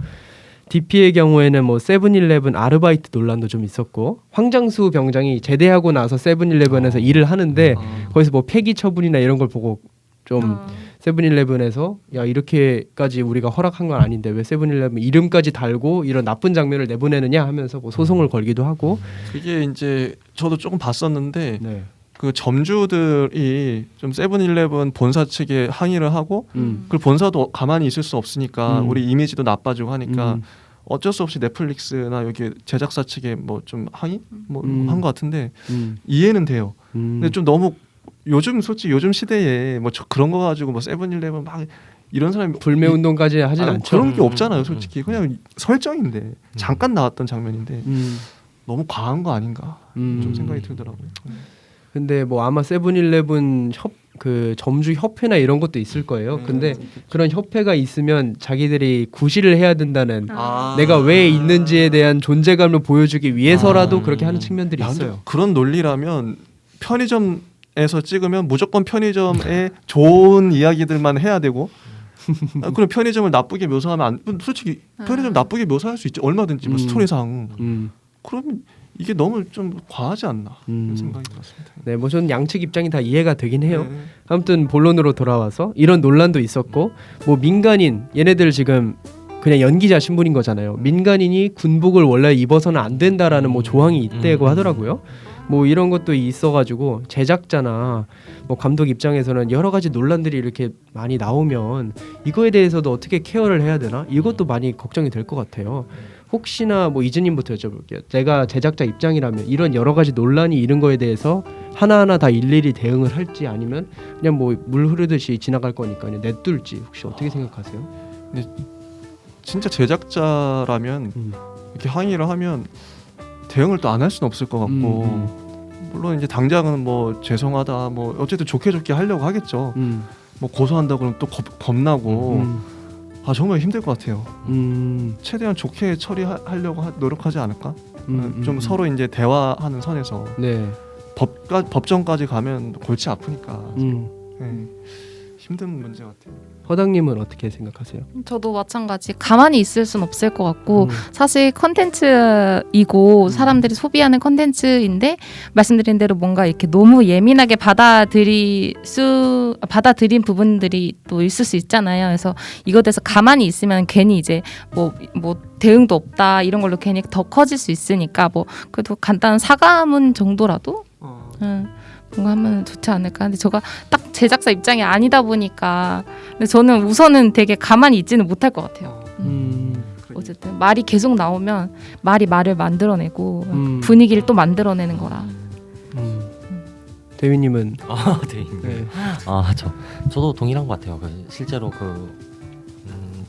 DP의 경우에는 뭐 세븐일레븐 아르바이트 논란도 좀 있었고 황장수 병장이 제대하고 나서 세븐일레븐에서 일을 하는데 거기서 뭐 폐기 처분이나 이런 걸 보고 좀 세븐일레븐에서 야 이렇게까지 우리가 허락한 건 아닌데 왜 세븐일레븐 이름까지 달고 이런 나쁜 장면을 내보내느냐 하면서 뭐 소송을 걸기도 하고 그게 이제 저도 조금 봤었는데 네. 그 점주들이 좀 세븐일레븐 본사 측에 항의를 하고 그 본사도 가만히 있을 수 없으니까 우리 이미지도 나빠지고 하니까 어쩔 수 없이 넷플릭스나 여기 제작사 측에 뭐 좀 항의 뭐 한 것 같은데 이해는 돼요. 근데 좀 너무 요즘 솔직히 요즘 시대에 뭐 그런 거 가지고 뭐 세븐일레븐 막 이런 사람이 불매 운동까지 하진 않죠. 그런 게 없잖아요. 솔직히 그냥 설정인데 잠깐 나왔던 장면인데 너무 과한 거 아닌가 좀 생각이 들더라고요. 근데 뭐 아마 세븐일레븐 그 점주 협회나 이런 것도 있을 거예요. 근데 그런 협회가 있으면 자기들이 구실을 해야 된다는 내가 왜 있는지에 대한 존재감을 보여주기 위해서라도 그렇게 하는 측면들이 있어요. 그런 논리라면 편의점에서 찍으면 무조건 편의점에 좋은 이야기들만 해야 되고 그럼 편의점을 나쁘게 묘사하면 솔직히 편의점 나쁘게 묘사할 수 있지 얼마든지 뭐 스토리상 그러면 이게 너무 좀 과하지 않나 이런 생각이 들었습니다. 네, 뭐 저는 양측 입장이 다 이해가 되긴 해요. 네. 아무튼 본론으로 돌아와서 이런 논란도 있었고 뭐 민간인 얘네들 지금 그냥 연기자 신분인 거잖아요. 민간인이 군복을 원래 입어서는 안 된다라는 뭐 조항이 있다고 하더라고요. 뭐 이런 것도 있어가지고 제작자나 뭐 감독 입장에서는 여러 가지 논란들이 이렇게 많이 나오면 이거에 대해서도 어떻게 케어를 해야 되나 이것도 많이 걱정이 될 것 같아요. 혹시나 뭐 이즈님부터 여쭤볼게요. 내가 제작자 입장이라면 이런 여러 가지 논란이 이런 거에 대해서 하나하나 다 일일이 대응을 할지 아니면 그냥 뭐 물 흐르듯이 지나갈 거니까 그냥 냅둘지 혹시 어떻게 생각하세요? 근데 진짜 제작자라면 이렇게 항의를 하면 대응을 또 안 할 수는 없을 것 같고 물론 이제 당장은 뭐 죄송하다 뭐 어쨌든 좋게 하려고 하겠죠. 뭐 고소한다 그러면 또 겁나고 아 정말 힘들 것 같아요. 최대한 좋게 처리하려고 노력하지 않을까? 좀 서로 이제 대화하는 선에서 네. 법정까지 가면 골치 아프니까 네, 힘든 문제 같아요. 허당님은 어떻게 생각하세요? 저도 마찬가지. 가만히 있을 순 없을 것 같고 사실 컨텐츠이고 사람들이 소비하는 컨텐츠인데 말씀드린 대로 뭔가 이렇게 너무 예민하게 받아들인 부분들이 또 있을 수 있잖아요. 그래서 이거 대해서 가만히 있으면 괜히 이제 뭐 대응도 없다 이런 걸로 괜히 더 커질 수 있으니까 뭐 그래도 간단한 사과문 정도라도 뭔가 하면 좋지 않을까. 근데 제가 딱 제작사 입장이 아니다 보니까 근데 저는 우선은 되게 가만히 있지는 못할 것 같아요. 어쨌든 말이 계속 나오면 말을 만들어내고 분위기를 또 만들어내는 거라. 대위님은 대위님. 네. 저도 동일한 것 같아요. 실제로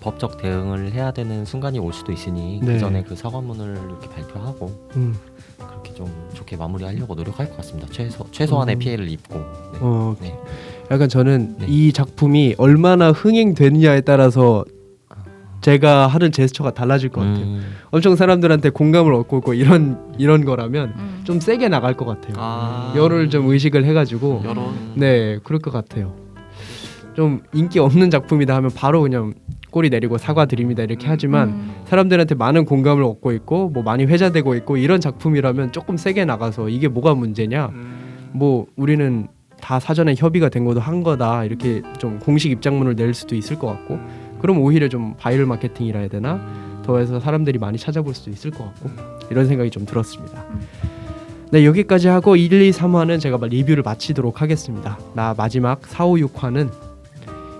법적 대응을 해야 되는 순간이 올 수도 있으니 네. 그 전에 그 사과문을 이렇게 발표하고 그렇게 좀 좋게 마무리하려고 노력할 것 같습니다. 최소한의 피해를 입고. 네. 네. 약간 저는 네. 이 작품이 얼마나 흥행되느냐에 따라서 제가 하는 제스처가 달라질 것 같아요. 엄청 사람들한테 공감을 얻고 있고 이런 거라면 좀 세게 나갈 것 같아요. 열을 좀 의식을 해가지고 네 그럴 것 같아요. 좀 인기 없는 작품이다 하면 바로 그냥 꼬리 내리고 사과드립니다 이렇게 하지만 사람들한테 많은 공감을 얻고 있고 뭐 많이 회자되고 있고 이런 작품이라면 조금 세게 나가서 이게 뭐가 문제냐 뭐 우리는 다 사전에 협의가 된 것도 한 거다 이렇게 좀 공식 입장문을 낼 수도 있을 것 같고 그럼 오히려 좀 바이럴 마케팅이라 해야 되나 더해서 사람들이 많이 찾아볼 수도 있을 것 같고 이런 생각이 좀 들었습니다. 네 여기까지 하고 1, 2, 3화는 제가 리뷰를 마치도록 하겠습니다. 나 마지막 4, 5, 6화는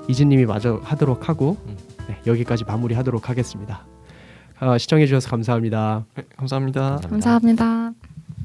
이즈님이 마저 하도록 하고 네, 여기까지 마무리하도록 하겠습니다. 시청해주셔서 감사합니다. 네, 감사합니다. 감사합니다.